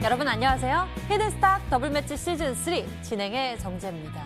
여러분 안녕하세요. 히든스탁 더블매치 시즌3 진행의 정재입니다.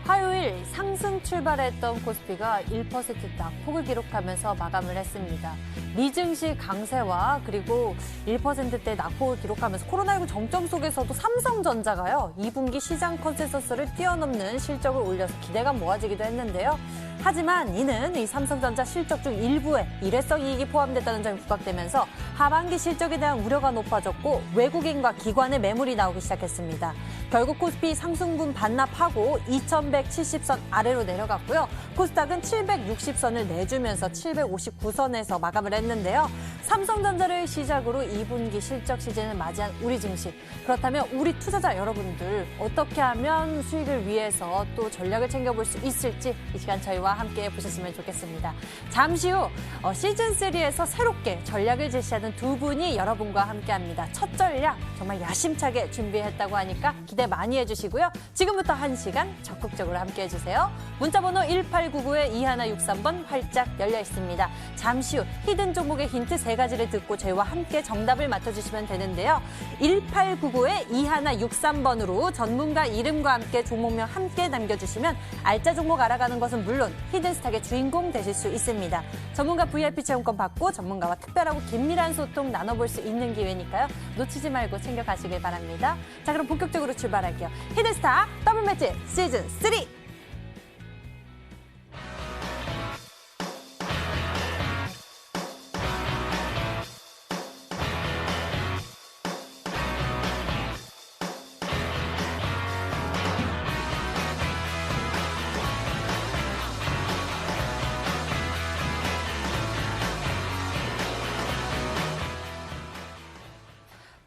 화요일 상승 출발했던 코스피가 1% 낙폭을 기록하면서 마감을 했습니다. 미증시 강세와 그리고 1%대 낙폭을 기록하면서 코로나19 정점 속에서도 삼성전자가요. 2분기 시장 컨센서스를 뛰어넘는 실적을 올려서 기대가 모아지기도 했는데요. 하지만 이는 이 삼성전자 실적 중 일부에 일회성 이익이 포함됐다는 점이 부각되면서 하반기 실적에 대한 우려가 높아졌고 외국인과 기관의 매물이 나오기 시작했습니다. 결국 코스피 상승분 반납하고 2170선 아래로 내려갔고요. 코스닥은 760선을 내주면서 759선에서 마감을 했는데요. 삼성전자를 시작으로 2분기 실적 시즌을 맞이한 우리 증시. 그렇다면 우리 투자자 여러분들 어떻게 하면 수익을 위해서 또 전략을 챙겨볼 수 있을지 이 시간 저희와 함께 보셨으면 좋겠습니다. 잠시 후 시즌3에서 새롭게 전략을 제시하는 두 분이 여러분과 함께합니다. 첫 전략 정말 야심차게 준비했다고 하니까 기대 많이 해주시고요. 지금부터 1시간 적극적으로 함께해 주세요. 문자번호 1899-2163번 활짝 열려 있습니다. 잠시 후 히든 종목의 힌트 3가지를 듣고 저희와 함께 정답을 맞춰주시면 되는데요. 1899-2163번으로 전문가 이름과 함께 종목명 함께 남겨주시면 알짜 종목 알아가는 것은 물론 히든스탁의 주인공 되실 수 있습니다. 전문가 VIP 체험권 받고 전문가와 특별하고 긴밀한 소통 나눠볼 수 있는 기회니까요. 놓치지 말고 챙겨가시길 바랍니다. 자, 그럼 본격적으로 출발할게요. 히든스탁 더블매치 시즌3!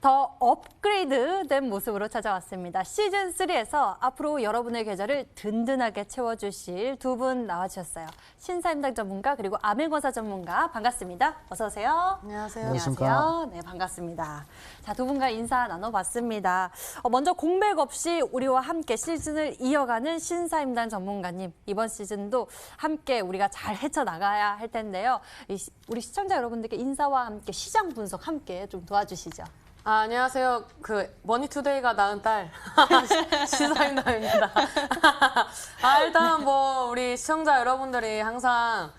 더 업그레이드된 모습으로 찾아왔습니다. 시즌3에서 앞으로 여러분의 계좌를 든든하게 채워주실 두 분 나와주셨어요. 신사임당 전문가 그리고 암행어사 전문가 반갑습니다. 어서 오세요. 안녕하세요. 안녕하세요. 네, 반갑습니다. 자, 두 분과 인사 나눠봤습니다. 먼저 공백 없이 우리와 함께 시즌을 이어가는 신사임당 전문가님. 이번 시즌도 함께 우리가 잘 헤쳐나가야 할 텐데요. 우리 시청자 여러분들께 인사와 함께 시장 분석 함께 좀 도와주시죠. 안녕하세요. 머니투데이가 낳은 딸 신사임당입니다. 일단 우리 시청자 여러분들이 항상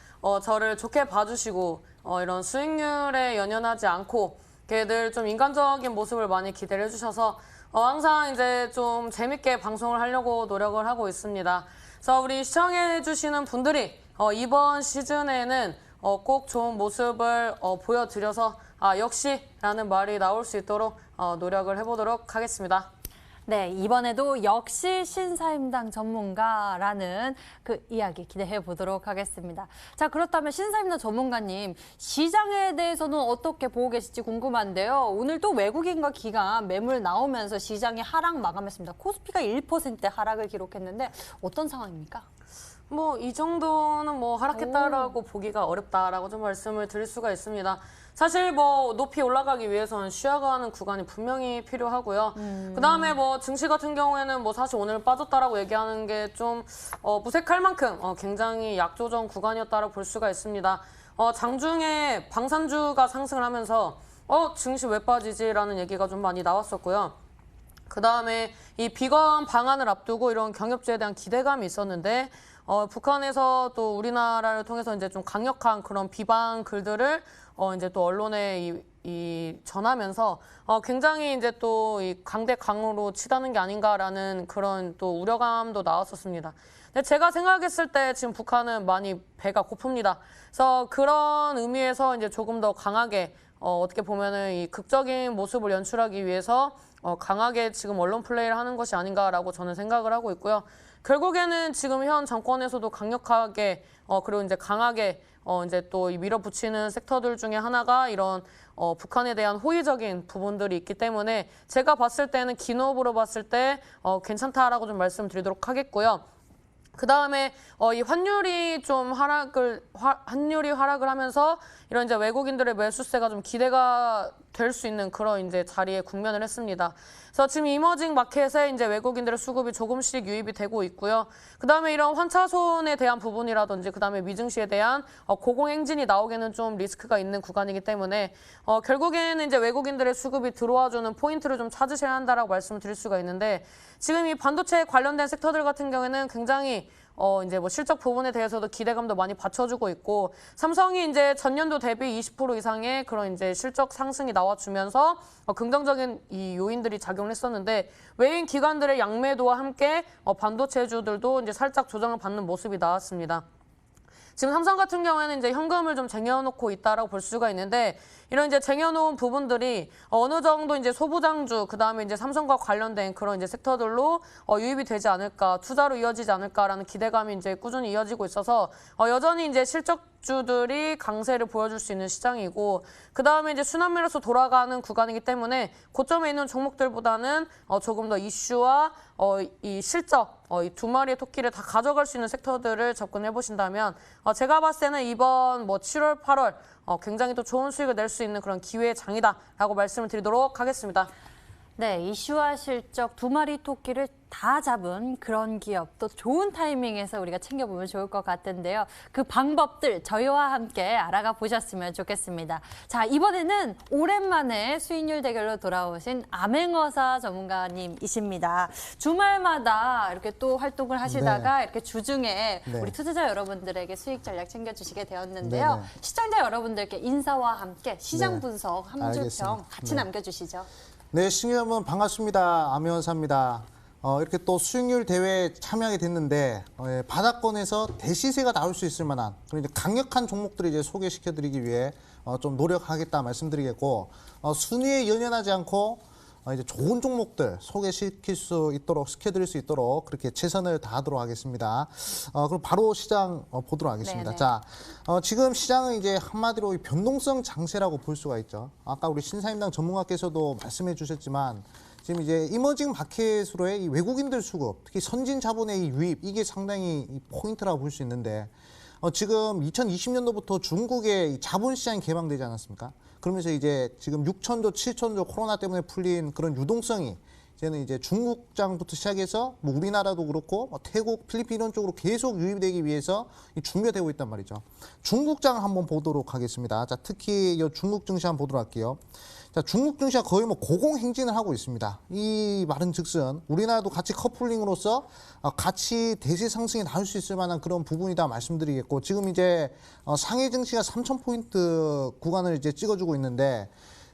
저를 좋게 봐주시고 이런 수익률에 연연하지 않고 늘 좀 인간적인 모습을 많이 기대를 해주셔서 항상 이제 좀 재밌게 방송을 하려고 노력을 하고 있습니다. 그래서 우리 시청해주시는 분들이 이번 시즌에는 꼭 좋은 모습을 보여드려서 역시라는 말이 나올 수 있도록 노력을 해보도록 하겠습니다. 네, 이번에도 역시 신사임당 전문가라는 그 이야기 기대해 보도록 하겠습니다. 자, 그렇다면 신사임당 전문가님, 시장에 대해서는 어떻게 보고 계실지 궁금한데요. 오늘 또 외국인과 기관 매물 나오면서 시장이 하락 마감했습니다. 코스피가 1% 하락을 기록했는데 어떤 상황입니까? 이 정도는 하락했다라고 보기가 어렵다라고 좀 말씀을 드릴 수가 있습니다. 사실 높이 올라가기 위해서는 쉬어가는 구간이 분명히 필요하고요. 그다음에 증시 같은 경우에는 사실 오늘 빠졌다라고 얘기하는 게 좀 무색할 만큼 굉장히 약조정 구간이었다라고 볼 수가 있습니다. 장중에 방산주가 상승을 하면서 증시 왜 빠지지라는 얘기가 좀 많이 나왔었고요. 그다음에 이 비건 방안을 앞두고 이런 경협주에 대한 기대감이 있었는데 북한에서 또 우리나라를 통해서 이제 좀 강력한 그런 비방 글들을 이제 또 언론에 전하면서 굉장히 이제 또 이 강대강으로 치닫는 게 아닌가라는 그런 또 우려감도 나왔었습니다. 근데 제가 생각했을 때 지금 북한은 많이 배가 고픕니다. 그래서 그런 의미에서 이제 조금 더 강하게 어떻게 보면은 이 극적인 모습을 연출하기 위해서 강하게 지금 언론 플레이를 하는 것이 아닌가라고 저는 생각을 하고 있고요. 결국에는 지금 현 정권에서도 강력하게 그리고 이제 강하게 이제 또 밀어붙이는 섹터들 중에 하나가 이런 북한에 대한 호의적인 부분들이 있기 때문에 제가 봤을 때는 기업으로 봤을 때 괜찮다라고 좀 말씀드리도록 하겠고요. 그다음에 이 환율이 좀 환율이 하락을 하면서 이런 이제 외국인들의 매수세가 좀 기대가 될 수 있는 그런 이제 자리에 국면을 했습니다. 그래서 지금 이머징 마켓에 이제 외국인들의 수급이 조금씩 유입이 되고 있고요. 그다음에 이런 환차손에 대한 부분이라든지 그다음에 미증시에 대한 고공행진이 나오기에는 좀 리스크가 있는 구간이기 때문에 결국에는 이제 외국인들의 수급이 들어와주는 포인트를 좀 찾으셔야 한다라고 말씀을 드릴 수가 있는데 지금 이 반도체 관련된 섹터들 같은 경우에는 굉장히 이제 뭐 실적 부분에 대해서도 기대감도 많이 받쳐주고 있고 삼성이 이제 전년도 대비 20% 이상의 그런 이제 실적 상승이 나와주면서 긍정적인 이 요인들이 작용을 했었는데 외인 기관들의 양매도와 함께 반도체주들도 이제 살짝 조정을 받는 모습이 나왔습니다. 지금 삼성 같은 경우에는 이제 현금을 좀 쟁여놓고 있다라고 볼 수가 있는데 이런 이제 쟁여놓은 부분들이 어느 정도 이제 소부장주 그다음에 이제 삼성과 관련된 그런 이제 섹터들로 유입이 되지 않을까 투자로 이어지지 않을까라는 기대감이 이제 꾸준히 이어지고 있어서 여전히 이제 실적주들이 강세를 보여줄 수 있는 시장이고 그다음에 이제 순환매로서 돌아가는 구간이기 때문에 고점에 있는 종목들보다는 조금 더 이슈와 이 실적 이 두 마리의 토끼를 다 가져갈 수 있는 섹터들을 접근해 보신다면 제가 봤을 때는 이번 뭐 7월, 8월 굉장히 또 좋은 수익을 낼 수 있는 그런 기회의 장이다라고 말씀을 드리도록 하겠습니다. 네, 이슈와 실적 두 마리 토끼를 다 잡은 그런 기업, 또 좋은 타이밍에서 우리가 챙겨보면 좋을 것 같은데요. 그 방법들 저희와 함께 알아가 보셨으면 좋겠습니다. 자, 이번에는 오랜만에 수익률 대결로 돌아오신 암행어사 전문가님이십니다. 주말마다 이렇게 또 활동을 하시다가 이렇게 주중에 우리 투자자 여러분들에게 수익 전략 챙겨주시게 되었는데요. 시청자 여러분들께 인사와 함께 시장 분석 한 줄평 같이 남겨주시죠. 네, 신규 여러분 반갑습니다. 암행어사입니다. 이렇게 또 수익률 대회에 참여하게 됐는데 바닥권에서 대시세가 나올 수 있을 만한 그런 이제 강력한 종목들을 이제 소개시켜드리기 위해 좀 노력하겠다 말씀드리겠고 순위에 연연하지 않고 이제 좋은 종목들 소개시킬 수 있도록 시켜드릴 수 있도록 그렇게 최선을 다하도록 하겠습니다. 그럼 바로 시장 보도록 하겠습니다. 네네. 자, 지금 시장은 이제 한마디로 이 변동성 장세라고 볼 수가 있죠. 아까 우리 신사임당 전문가께서도 말씀해 주셨지만 지금 이제 이머징 마켓으로의 이 외국인들 수급, 특히 선진 자본의 이 유입 이게 상당히 이 포인트라고 볼 수 있는데 지금 2020년도부터 중국의 이 자본시장이 개방되지 않았습니까? 그러면서 이제 지금 6천조, 7천조 코로나 때문에 풀린 그런 유동성이 이제는 이제 중국장부터 시작해서 뭐 우리나라도 그렇고 뭐 태국, 필리핀 이런 쪽으로 계속 유입되기 위해서 준비가 되고 있단 말이죠. 중국장 한번 보도록 하겠습니다. 자, 특히 이 중국 증시 한번 보도록 할게요. 자, 중국 증시가 거의 뭐 고공행진을 하고 있습니다. 이 말은 즉슨 우리나라도 같이 커플링으로서 같이 대세 상승이 나올 수 있을 만한 그런 부분이다 말씀드리겠고 지금 이제 상해 증시가 3,000포인트 구간을 이제 찍어주고 있는데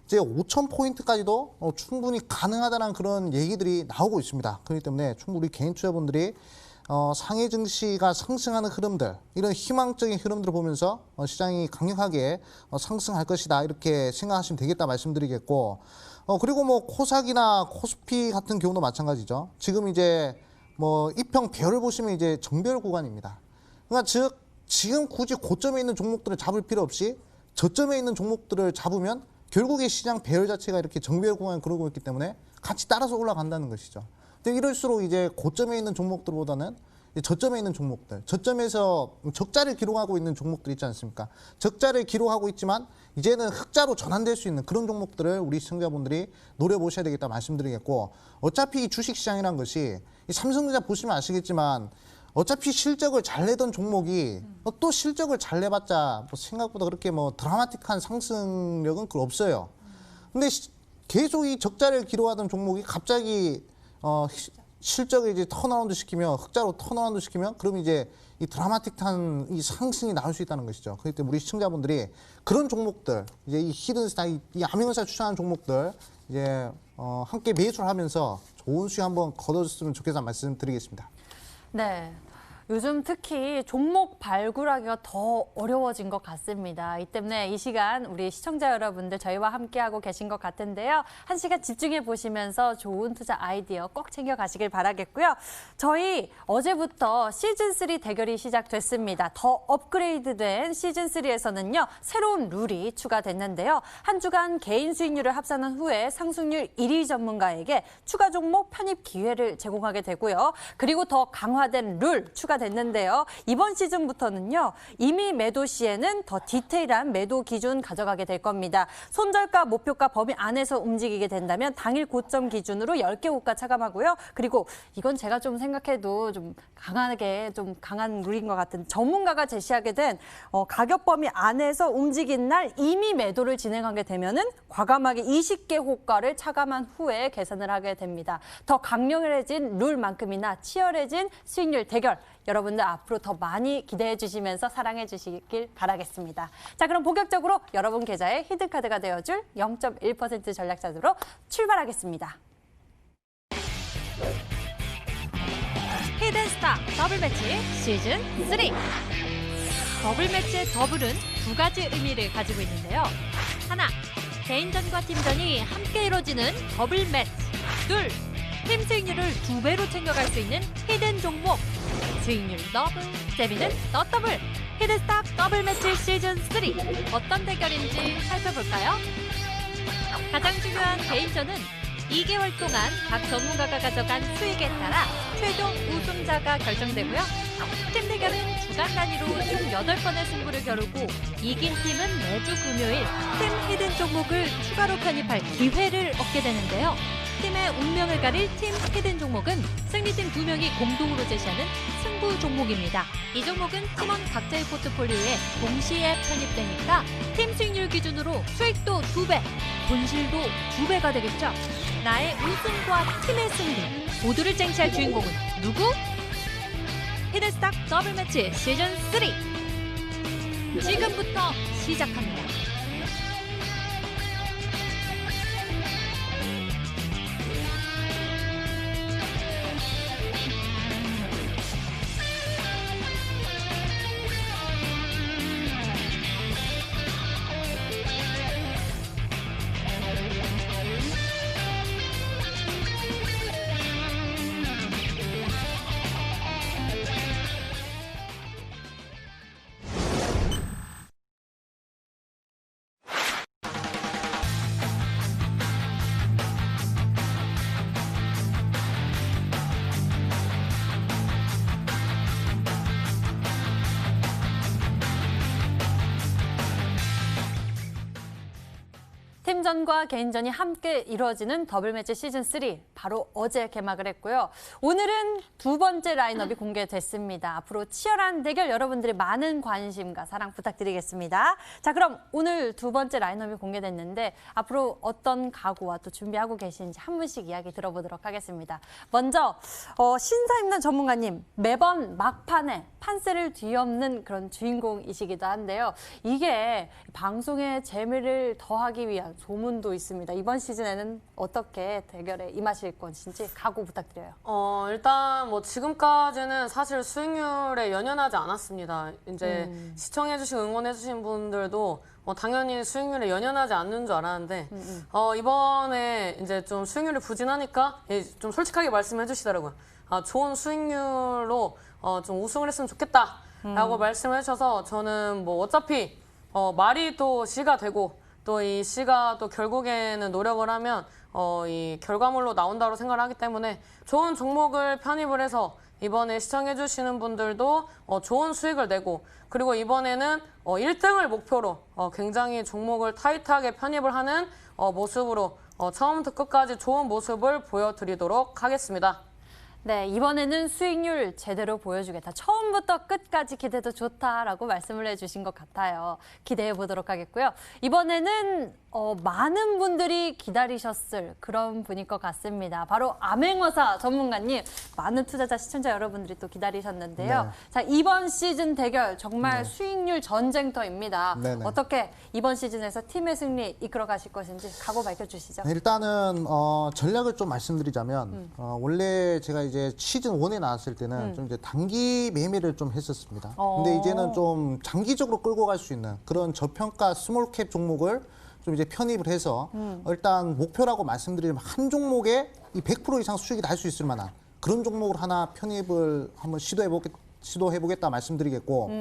이제 5,000포인트까지도 충분히 가능하다는 그런 얘기들이 나오고 있습니다. 그렇기 때문에 충분히 개인 투자분들이 상해 증시가 상승하는 흐름들, 이런 희망적인 흐름들을 보면서 시장이 강력하게 상승할 것이다 이렇게 생각하시면 되겠다 말씀드리겠고 그리고 뭐 코스닥이나 코스피 같은 경우도 마찬가지죠. 지금 이제 뭐 이평 배열을 보시면 이제 정배열 구간입니다. 그러니까 즉 지금 굳이 고점에 있는 종목들을 잡을 필요 없이 저점에 있는 종목들을 잡으면 결국에 시장 배열 자체가 이렇게 정배열 구간을 그러고 있기 때문에 같이 따라서 올라간다는 것이죠. 근데 이럴수록 이제 고점에 있는 종목들보다는 저점에 있는 종목들, 저점에서 적자를 기록하고 있는 종목들 있지 않습니까? 적자를 기록하고 있지만 이제는 흑자로 전환될 수 있는 그런 종목들을 우리 시청자분들이 노려보셔야 되겠다 말씀드리겠고 어차피 이 주식시장이라는 것이 이 삼성전자 보시면 아시겠지만 어차피 실적을 잘 내던 종목이 또 실적을 잘 내봤자 뭐 생각보다 그렇게 뭐 드라마틱한 상승력은 없어요. 근데 계속 이 적자를 기록하던 종목이 갑자기 실적을 이제 턴어라운드 시키면 흑자로 턴어라운드 시키면 그럼 이제 이 드라마틱한 이 상승이 나올 수 있다는 것이죠. 그렇기 때문에 우리 시청자분들이 그런 종목들 이제 이 히든스타 이 암행어사 추천하는 종목들 이제 함께 매수를 하면서 좋은 수익 한번 거둬줬으면 좋겠다는 말씀드리겠습니다. 네. 요즘 특히 종목 발굴하기가 더 어려워진 것 같습니다. 이 때문에 이 시간 우리 시청자 여러분들 저희와 함께하고 계신 것 같은데요. 한 시간 집중해 보시면서 좋은 투자 아이디어 꼭 챙겨가시길 바라겠고요. 저희 어제부터 시즌3 대결이 시작됐습니다. 더 업그레이드된 시즌3에서는요. 새로운 룰이 추가됐는데요. 한 주간 개인 수익률을 합산한 후에 상승률 1위 전문가에게 추가 종목 편입 기회를 제공하게 되고요. 그리고 더 강화된 룰 추가 종료가 됐는데요. 이번 시즌부터는요. 이미 매도 시에는 더 디테일한 매도 기준 가져가게 될 겁니다. 손절가, 목표가 범위 안에서 움직이게 된다면 당일 고점 기준으로 10개 호가 차감하고요. 그리고 이건 제가 좀 생각해도 좀 강하게 좀 강한 룰인 것 같은 전문가가 제시하게 된 가격 범위 안에서 움직인 날 이미 매도를 진행하게 되면은 과감하게 20개 호가를 차감한 후에 계산을 하게 됩니다. 더 강렬해진 룰만큼이나 치열해진 수익률 대결 여러분들 앞으로 더 많이 기대해 주시면서 사랑해 주시길 바라겠습니다. 자, 그럼 본격적으로 여러분 계좌에 히든카드가 되어줄 0.1% 전략자들로 출발하겠습니다. 히든스타 더블 매치 시즌 3. 더블 매치의 더블은 두 가지 의미를 가지고 있는데요. 하나, 개인전과 팀전이 함께 이루어지는 더블 매치. 둘, 팀 수익률을 2배로 챙겨갈 수 있는 히든 종목. 수익률 더블, 재미는 더 더블. 히든스타 더블 매치 시즌 3. 어떤 대결인지 살펴볼까요? 가장 중요한 개인전은 2개월 동안 각 전문가가 가져간 수익에 따라 최종 우승자가 결정되고요. 팀 대결은 주간 단위로 총 8번의 승부를 겨루고 이긴 팀은 매주 금요일 팀 히든 종목을 추가로 편입할 기회를 얻게 되는데요. 팀의 운명을 가릴 팀 히든 종목은 승리팀 2명이 공동으로 제시하는 승부 종목입니다. 이 종목은 팀원 각자의 포트폴리오에 동시에 편입되니까 팀 수익률 기준으로 수익도 2배, 본실도 2배가 되겠죠. 나의 우승과 팀의 승리 모두를 쟁취할 주인공은 누구? 히든스타 더블 매치 시즌 3 지금부터 시작합니다. 팀전과 개인전이 함께 이루어지는 더블매치 시즌3 바로 어제 개막을 했고요. 오늘은 두 번째 라인업이 공개됐습니다. 앞으로 치열한 대결 여러분들의 많은 관심과 사랑 부탁드리겠습니다. 자, 그럼 오늘 두 번째 라인업이 공개됐는데 앞으로 어떤 각오와 또 준비하고 계신지 한 분씩 이야기 들어보도록 하겠습니다. 먼저 신사임당 전문가님, 매번 막판에 판세를 뒤엎는 그런 주인공이시기도 한데요. 이게 방송의 재미를 더하기 위한 소문도 있습니다. 이번 시즌에는 어떻게 대결에 임하실 것인지 각오 부탁드려요. 일단 뭐 지금까지는 사실 수익률에 연연하지 않았습니다. 이제 시청해주시고 응원해주신 분들도 당연히 수익률에 연연하지 않는 줄 알았는데 이번에 이제 좀 수익률이 부진하니까 좀 솔직하게 말씀해 주시더라고요. 좋은 수익률로 좀 우승을 했으면 좋겠다라고 말씀을 해주셔서 저는 뭐 어차피 말이 또 시가 되고 또 이 시가 또 결국에는 노력을 하면 이 결과물로 나온다고 생각을 하기 때문에 좋은 종목을 편입을 해서 이번에 시청해주시는 분들도 좋은 수익을 내고 그리고 이번에는 1등을 목표로 굉장히 종목을 타이트하게 편입을 하는 모습으로 처음부터 끝까지 좋은 모습을 보여드리도록 하겠습니다. 네, 이번에는 수익률 제대로 보여주겠다. 처음부터 끝까지 기대도 좋다라고 말씀을 해주신 것 같아요. 기대해 보도록 하겠고요. 이번에는 많은 분들이 기다리셨을 그런 분일 것 같습니다. 바로 암행어사 전문가님, 많은 투자자, 시청자 여러분들이 또 기다리셨는데요. 네. 자, 이번 시즌 대결 정말 수익률 전쟁터입니다. 네네. 어떻게 이번 시즌에서 팀의 승리 이끌어 가실 것인지 각오 밝혀주시죠. 일단은 전략을 좀 말씀드리자면 원래 제가 이제 시즌 1에 나왔을 때는 좀 이제 단기 매매를 좀 했었습니다. 근데 이제는 좀 장기적으로 끌고 갈 수 있는 그런 저평가 스몰캡 종목을 좀 이제 편입을 해서 일단 목표라고 말씀드리면 한 종목에 이 100% 이상 수익이 날 수 있을 만한 그런 종목을 하나 편입을 한번 시도해보겠다 말씀드리겠고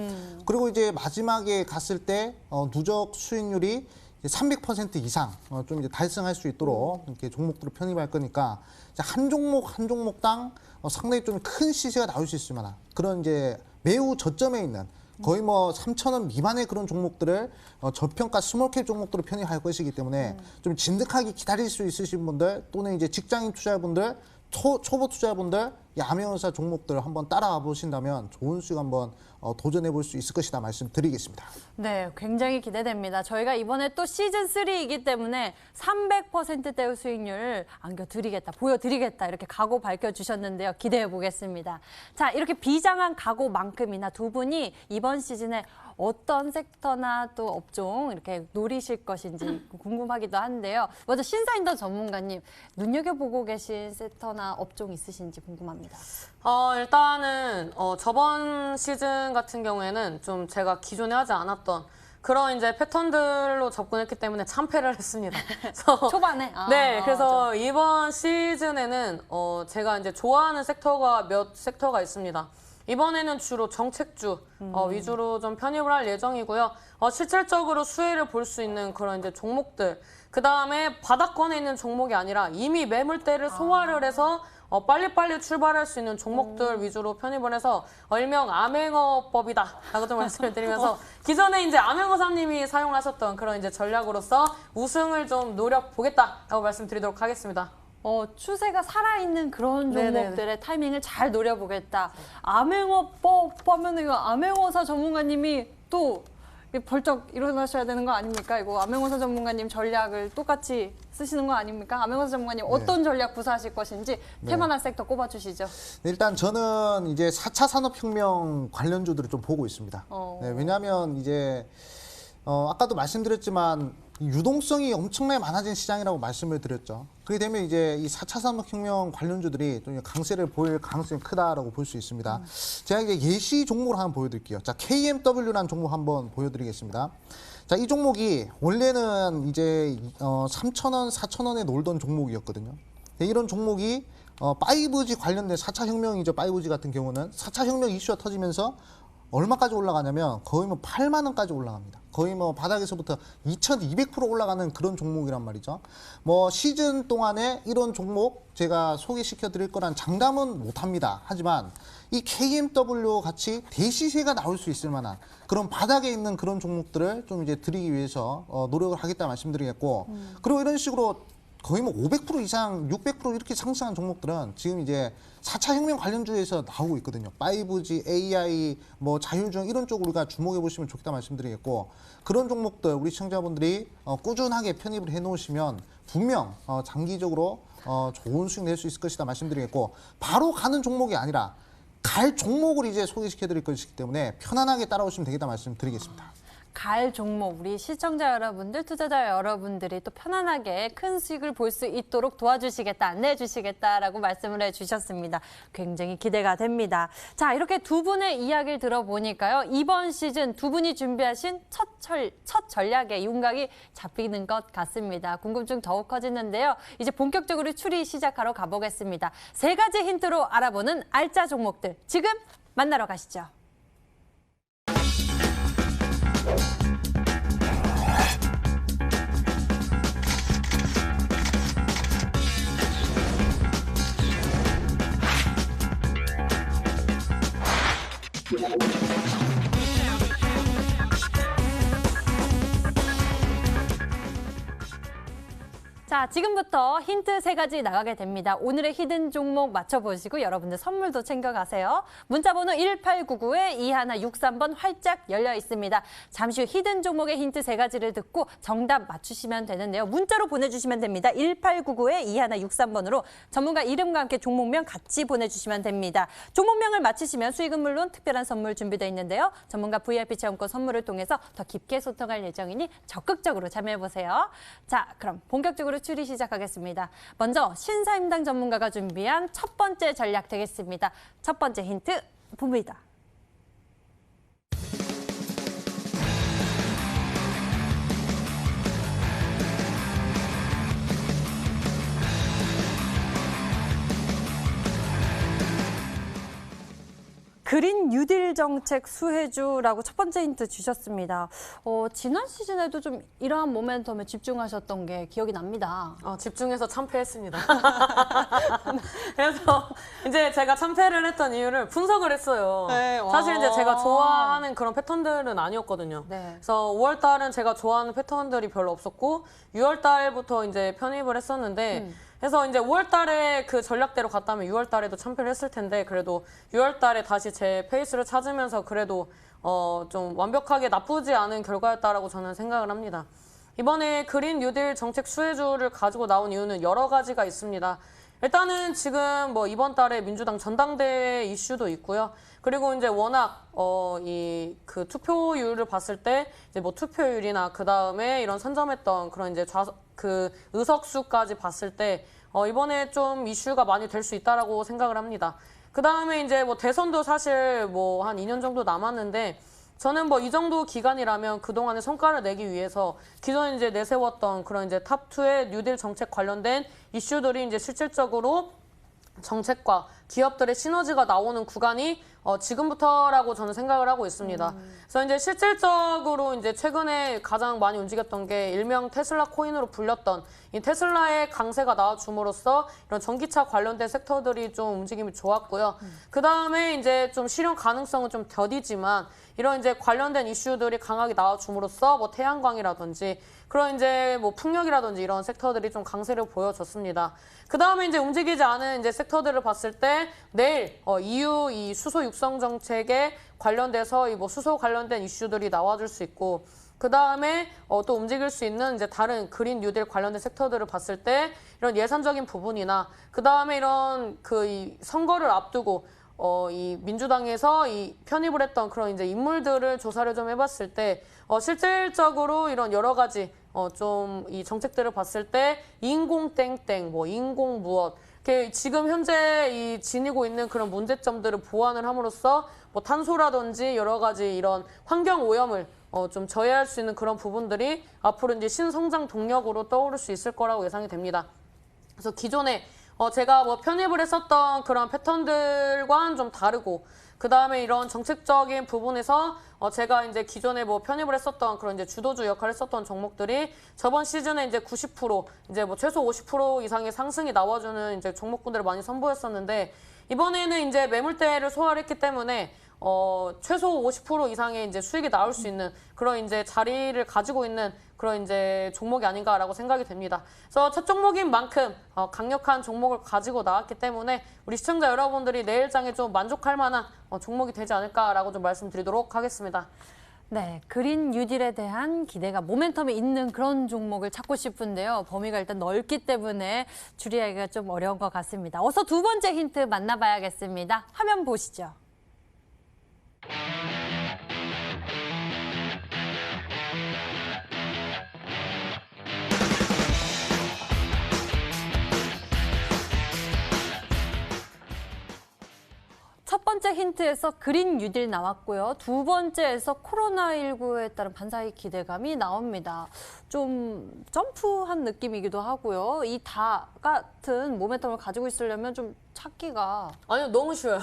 그리고 이제 마지막에 갔을 때 누적 수익률이 300% 이상 좀 이제 달성할 수 있도록 이렇게 종목들을 편입할 거니까 이제 한 종목당 상당히 좀 큰 시세가 나올 수 있을 만한 그런 이제 매우 저점에 있는 거의 뭐 3,000원 미만의 그런 종목들을 저평가 스몰캡 종목들을 편입할 것이기 때문에 좀 진득하게 기다릴 수 있으신 분들 또는 이제 직장인 투자자분들 초보 투자자분들 이 암행어사 종목들 한번 따라와 보신다면 좋은 수익 한번 도전해 볼 수 있을 것이다 말씀드리겠습니다. 네, 굉장히 기대됩니다. 저희가 이번에 또 시즌3이기 때문에 300%대의 수익률 안겨드리겠다, 보여드리겠다 이렇게 각오 밝혀주셨는데요. 기대해 보겠습니다. 자, 이렇게 비장한 각오만큼이나 두 분이 이번 시즌에 어떤 섹터나 또 업종 이렇게 노리실 것인지 궁금하기도 한데요. 먼저 신사임당 전문가님, 눈여겨보고 계신 섹터나 업종 있으신지 궁금합니다. 일단은 저번 시즌 같은 경우에는 좀 제가 기존에 하지 않았던 그런 이제 패턴들로 접근했기 때문에 참패를 했습니다. 그래서 초반에? 네, 그래서 이번 시즌에는 제가 이제 좋아하는 섹터가 몇 섹터가 있습니다. 이번에는 주로 정책주 위주로 좀 편입을 할 예정이고요. 실질적으로 수혜를 볼 수 있는 그런 이제 종목들. 그 다음에 바닥권에 있는 종목이 아니라 이미 매물대를 소화를 해서 빨리빨리 출발할 수 있는 종목들 위주로 편입을 해서 일명 암행어법이다라고 좀 말씀을 드리면서 기존에 이제 암행어사님이 사용하셨던 그런 이제 전략으로서 우승을 좀 노려보겠다라고 말씀드리도록 하겠습니다. 추세가 살아있는 그런 네네네. 종목들의 타이밍을 잘 노려보겠다. 암행어법 하면 이거 암행어사 전문가님이 또 벌쩍 일어나셔야 되는 거 아닙니까? 이거 암행어사 전문가님 전략을 똑같이 쓰시는 거 아닙니까? 암행어사 전문가님 어떤 전략 구사하실 것인지 테마나 섹터 꼽아주시죠. 일단 저는 이제 4차 산업혁명 관련주들을 좀 보고 있습니다. 네, 왜냐하면 이제 아까도 말씀드렸지만 유동성이 엄청나게 많아진 시장이라고 말씀을 드렸죠. 그렇게 되면 이제 이 4차 산업혁명 관련주들이 좀 강세를 보일 가능성이 크다라고 볼 수 있습니다. 제가 이제 예시 종목을 한번 보여드릴게요. 자, KMW라는 종목 한번 보여드리겠습니다. 자, 이 종목이 원래는 이제 3,000원, 4,000원에 놀던 종목이었거든요. 이런 종목이 5G 관련된 4차 혁명이죠. 5G 같은 경우는 4차 혁명 이슈가 터지면서 얼마까지 올라가냐면 거의 뭐 8만 원까지 올라갑니다. 거의 뭐 바닥에서부터 2,200% 올라가는 그런 종목이란 말이죠. 뭐 시즌 동안에 이런 종목 제가 소개시켜 드릴 거란 장담은 못 합니다. 하지만 이 KMW 같이 대시세가 나올 수 있을 만한 그런 바닥에 있는 그런 종목들을 좀 이제 드리기 위해서 노력을 하겠다 말씀드리겠고 그리고 이런 식으로 거의 뭐 500% 이상, 600% 이렇게 상승한 종목들은 지금 이제 4차 혁명 관련주에서 나오고 있거든요. 5G, AI, 뭐 자율주행 이런 쪽으로 우리가 주목해 보시면 좋겠다 말씀드리겠고 그런 종목들 우리 시청자분들이 꾸준하게 편입을 해 놓으시면 분명 장기적으로 좋은 수익 낼 수 있을 것이다 말씀드리겠고 바로 가는 종목이 아니라 갈 종목을 이제 소개시켜 드릴 것이기 때문에 편안하게 따라오시면 되겠다 말씀드리겠습니다. 갈 종목, 우리 시청자 여러분들, 투자자 여러분들이 또 편안하게 큰 수익을 볼 수 있도록 도와주시겠다, 안내해 주시겠다라고 말씀을 해주셨습니다. 굉장히 기대가 됩니다. 자, 이렇게 두 분의 이야기를 들어보니까요. 이번 시즌 두 분이 준비하신 첫 전략의 윤곽이 잡히는 것 같습니다. 궁금증 더욱 커지는데요. 이제 본격적으로 추리 시작하러 가보겠습니다. 세 가지 힌트로 알아보는 알짜 종목들, 지금 만나러 가시죠. 자, 지금부터 힌트 세 가지 나가게 됩니다. 오늘의 히든 종목 맞춰보시고 여러분들 선물도 챙겨가세요. 문자번호 1899에 2163번 활짝 열려 있습니다. 잠시 후 히든 종목의 힌트 세 가지를 듣고 정답 맞추시면 되는데요. 문자로 보내주시면 됩니다. 1899에 2163번으로 전문가 이름과 함께 종목명 같이 보내주시면 됩니다. 종목명을 맞히시면 수익은 물론 특별한 선물 준비되어 있는데요. 전문가 VIP 체험권 선물을 통해서 더 깊게 소통할 예정이니 적극적으로 참여해보세요. 자, 그럼 본격적으로 추리 시작하겠습니다. 먼저 신사임당 전문가가 준비한 첫 번째 전략 되겠습니다. 첫 번째 힌트 봅니다. 그린 뉴딜 정책 수혜주라고 첫 번째 힌트 주셨습니다. 지난 시즌에도 좀 이러한 모멘텀에 집중하셨던 게 기억이 납니다. 집중해서 참패했습니다. 그래서 이제 제가 참패를 했던 이유를 분석을 했어요. 네, 사실 이제 제가 좋아하는 그런 패턴들은 아니었거든요. 네. 그래서 5월 달은 제가 좋아하는 패턴들이 별로 없었고 6월 달부터 이제 편입을 했었는데 그래서 이제 5월 달에 그 전략대로 갔다면 6월 달에도 참패를 했을 텐데 그래도 6월 달에 다시 제 페이스를 찾으면서 그래도 좀 완벽하게 나쁘지 않은 결과였다라고 저는 생각을 합니다. 이번에 그린 뉴딜 정책 수혜주를 가지고 나온 이유는 여러 가지가 있습니다. 일단은 지금 뭐 이번 달에 민주당 전당대회 이슈도 있고요. 그리고 이제 워낙 이 그 투표율을 봤을 때 이제 뭐 투표율이나 그 다음에 이런 선점했던 그런 이제 그 의석수까지 봤을 때 이번에 좀 이슈가 많이 될 수 있다라고 생각을 합니다. 그 다음에 이제 뭐 대선도 사실 뭐 한 2년 정도 남았는데 저는 뭐 이 정도 기간이라면 그동안의 성과를 내기 위해서 기존에 이제 내세웠던 그런 이제 탑2의 뉴딜 정책 관련된 이슈들이 이제 실질적으로 정책과 기업들의 시너지가 나오는 구간이 지금부터라고 저는 생각을 하고 있습니다. 그래서 이제 실질적으로 이제 최근에 가장 많이 움직였던 게 일명 테슬라 코인으로 불렸던 이 테슬라의 강세가 나와줌으로써 이런 전기차 관련된 섹터들이 좀 움직임이 좋았고요. 그 다음에 이제 좀 실현 가능성은 좀 더디지만 이런 이제 관련된 이슈들이 강하게 나와줌으로써 뭐 태양광이라든지 그런 이제 뭐 풍력이라든지 이런 섹터들이 좀 강세를 보여줬습니다. 그 다음에 이제 움직이지 않은 이제 섹터들을 봤을 때 내일 EU 이 수소 육성 정책에 관련돼서 이 뭐 수소 관련된 이슈들이 나와줄 수 있고 그 다음에 또 움직일 수 있는 이제 다른 그린 뉴딜 관련된 섹터들을 봤을 때 이런 예산적인 부분이나 그 다음에 이런 이 선거를 앞두고 이 민주당에서 이 편입을 했던 그런 이제 인물들을 조사를 좀 해봤을 때 실질적으로 이런 여러 가지 좀 이 정책들을 봤을 때 인공 땡땡 뭐 인공 무엇 이렇게 지금 현재 이 지니고 있는 그런 문제점들을 보완을 함으로써 뭐 탄소라든지 여러 가지 이런 환경 오염을 좀 저해할 수 있는 그런 부분들이 앞으로 이제 신성장 동력으로 떠오를 수 있을 거라고 예상이 됩니다. 그래서 기존에 제가 뭐 편입을 했었던 그런 패턴들과는 좀 다르고 그 다음에 이런 정책적인 부분에서 제가 이제 기존에 뭐 편입을 했었던 그런 이제 주도주 역할을 했었던 종목들이 저번 시즌에 이제 90% 이제 뭐 최소 50% 이상의 상승이 나와주는 이제 종목군들을 많이 선보였었는데 이번에는 이제 매물대를 소화를 했기 때문에 최소 50% 이상의 이제 수익이 나올 수 있는 그런 이제 자리를 가지고 있는 그런 이제 종목이 아닌가라고 생각이 됩니다. 그래서 첫 종목인 만큼 강력한 종목을 가지고 나왔기 때문에 우리 시청자 여러분들이 내일장에 좀 만족할 만한 종목이 되지 않을까라고 좀 말씀드리도록 하겠습니다. 네, 그린 뉴딜에 대한 기대가 모멘텀이 있는 그런 종목을 찾고 싶은데요. 범위가 일단 넓기 때문에 추리하기가 좀 어려운 것 같습니다. 어서 두 번째 힌트 만나봐야겠습니다. 화면 보시죠. 첫 번째 힌트에서 그린 뉴딜 나왔고요. 두 번째에서 코로나19에 따른 반사의 기대감이 나옵니다. 좀 점프한 느낌이기도 하고요. 이 다 같은 모멘텀을 가지고 있으려면 좀 찾기가 아니요, 너무 쉬워요.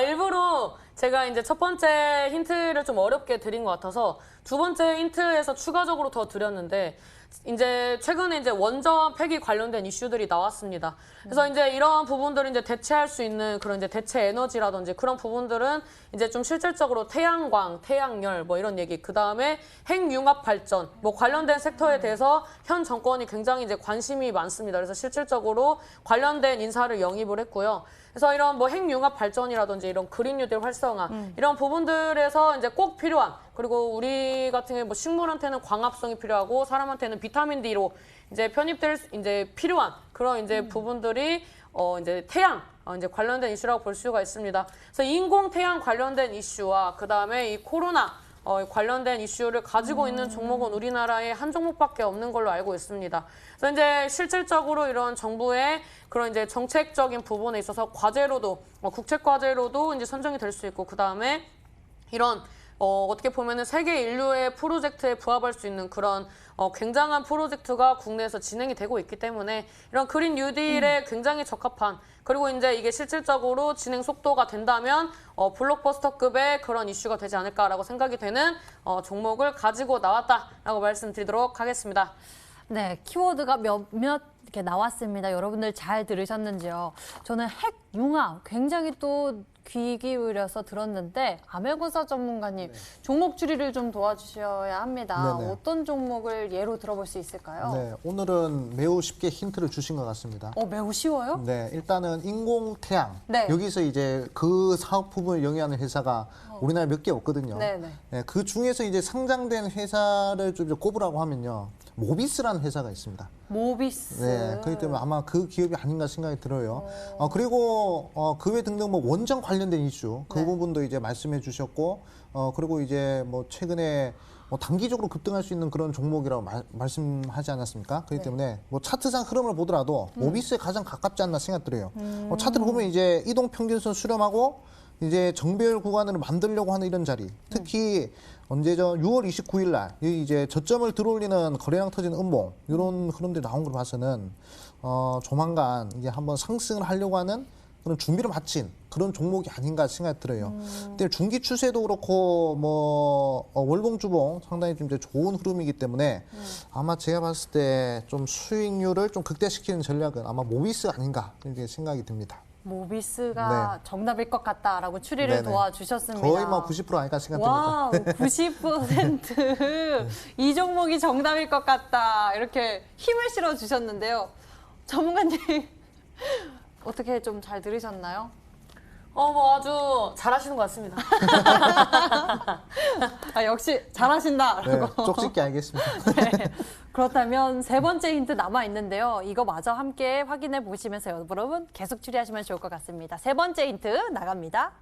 일부러 제가 이제 첫 번째 힌트를 좀 어렵게 드린 것 같아서 두 번째 힌트에서 추가적으로 더 드렸는데 이제 최근에 이제 원전 폐기 관련된 이슈들이 나왔습니다. 그래서 이제 이런 부분들을 이제 대체할 수 있는 그런 이제 대체 에너지라든지 그런 부분들은 이제 좀 실질적으로 태양광, 태양열 뭐 이런 얘기, 그 다음에 핵융합 발전 뭐 관련된 섹터에 대해서 현 정권이 굉장히 이제 관심이 많습니다. 그래서 실질적으로 관련된 인사를 영입을 했고요. 그래서 이런 뭐 핵융합 발전이라든지 이런 그린 뉴딜 활성화 이런 부분들에서 이제 꼭 필요한, 그리고 우리 같은 경우 뭐 식물한테는 광합성이 필요하고 사람한테는 비타민 D로 이제 편입될 이제 필요한 그런 이제 부분들이 이제 태양 이제 관련된 이슈라고 볼 수가 있습니다. 그래서 인공 태양 관련된 이슈와 그 다음에 이 코로나 관련된 이슈를 가지고 있는 종목은 우리나라에 한 종목밖에 없는 걸로 알고 있습니다. 그래서 이제 실질적으로 이런 정부의 그런 이제 정책적인 부분에 있어서 과제로도 국책 과제로도 이제 선정이 될 수 있고, 그 다음에 이런 어떻게 보면은 세계 인류의 프로젝트에 부합할 수 있는 그런 굉장한 프로젝트가 국내에서 진행이 되고 있기 때문에 이런 그린 뉴딜에 굉장히 적합한 그리고 이제 이게 실질적으로 진행 속도가 된다면 블록버스터급의 그런 이슈가 되지 않을까라고 생각이 되는 종목을 가지고 나왔다라고 말씀드리도록 하겠습니다. 네, 키워드가 몇몇 이렇게 나왔습니다. 여러분들 잘 들으셨는지요? 저는 핵융합 굉장히 또 귀 기울여서 들었는데 아메고사 전문가님 종목 추리를 좀 도와주셔야 합니다. 네네. 어떤 종목을 예로 들어볼 수 있을까요? 네, 오늘은 매우 쉽게 힌트를 주신 것 같습니다. 매우 쉬워요? 네, 일단은 인공태양. 네. 여기서 이제 그 사업 부분을 영위하는 회사가 우리나라에 몇 개 없거든요. 네네. 네, 그 중에서 이제 상장된 회사를 좀 꼽으라고 하면요. 모비스라는 회사가 있습니다. 모비스. 네, 그렇기 때문에 아마 그 기업이 아닌가 생각이 들어요. 그리고 그 외 등등 뭐 원전 관련된 이슈 그 네. 부분도 이제 말씀해 주셨고, 그리고 이제 뭐 최근에 뭐 단기적으로 급등할 수 있는 그런 종목이라고 말씀하지 않았습니까? 그렇기 때문에 뭐 차트상 흐름을 보더라도 모비스에 가장 가깝지 않나 생각 들어요. 차트를 보면 이제 이동 평균선 수렴하고 이제 정배열 구간을 만들려고 하는 이런 자리, 특히 언제죠? 6월 29일 날 이제 저점을 들어올리는 거래량 터지는 음봉 이런 흐름들이 나온 걸 봐서는 조만간 이제 한번 상승을 하려고 하는 그런 준비를 마친 그런 종목이 아닌가 생각이 들어요. 근데 중기 추세도 그렇고 뭐 월봉 주봉 상당히 좀 이제 좋은 흐름이기 때문에 아마 제가 봤을 때 좀 수익률을 좀 극대화시키는 전략은 아마 모비스 아닌가 이렇게 생각이 듭니다. 모비스가 정답일 것 같다라고 추리를 네네. 도와주셨습니다. 거의 뭐 90% 아닐까 생각됩니다. 와우, 90% 이 종목이 정답일 것 같다. 이렇게 힘을 실어 주셨는데요. 전문가님 어떻게 좀 잘 들으셨나요? 뭐 아주 잘하시는 것 같습니다. 역시 잘하신다. 네, 라고. 쪽집게 알겠습니다. 네. 그렇다면 세 번째 힌트 남아 있는데요. 이거 마저 함께 확인해 보시면서 여러분 계속 추리하시면 좋을 것 같습니다. 세 번째 힌트 나갑니다.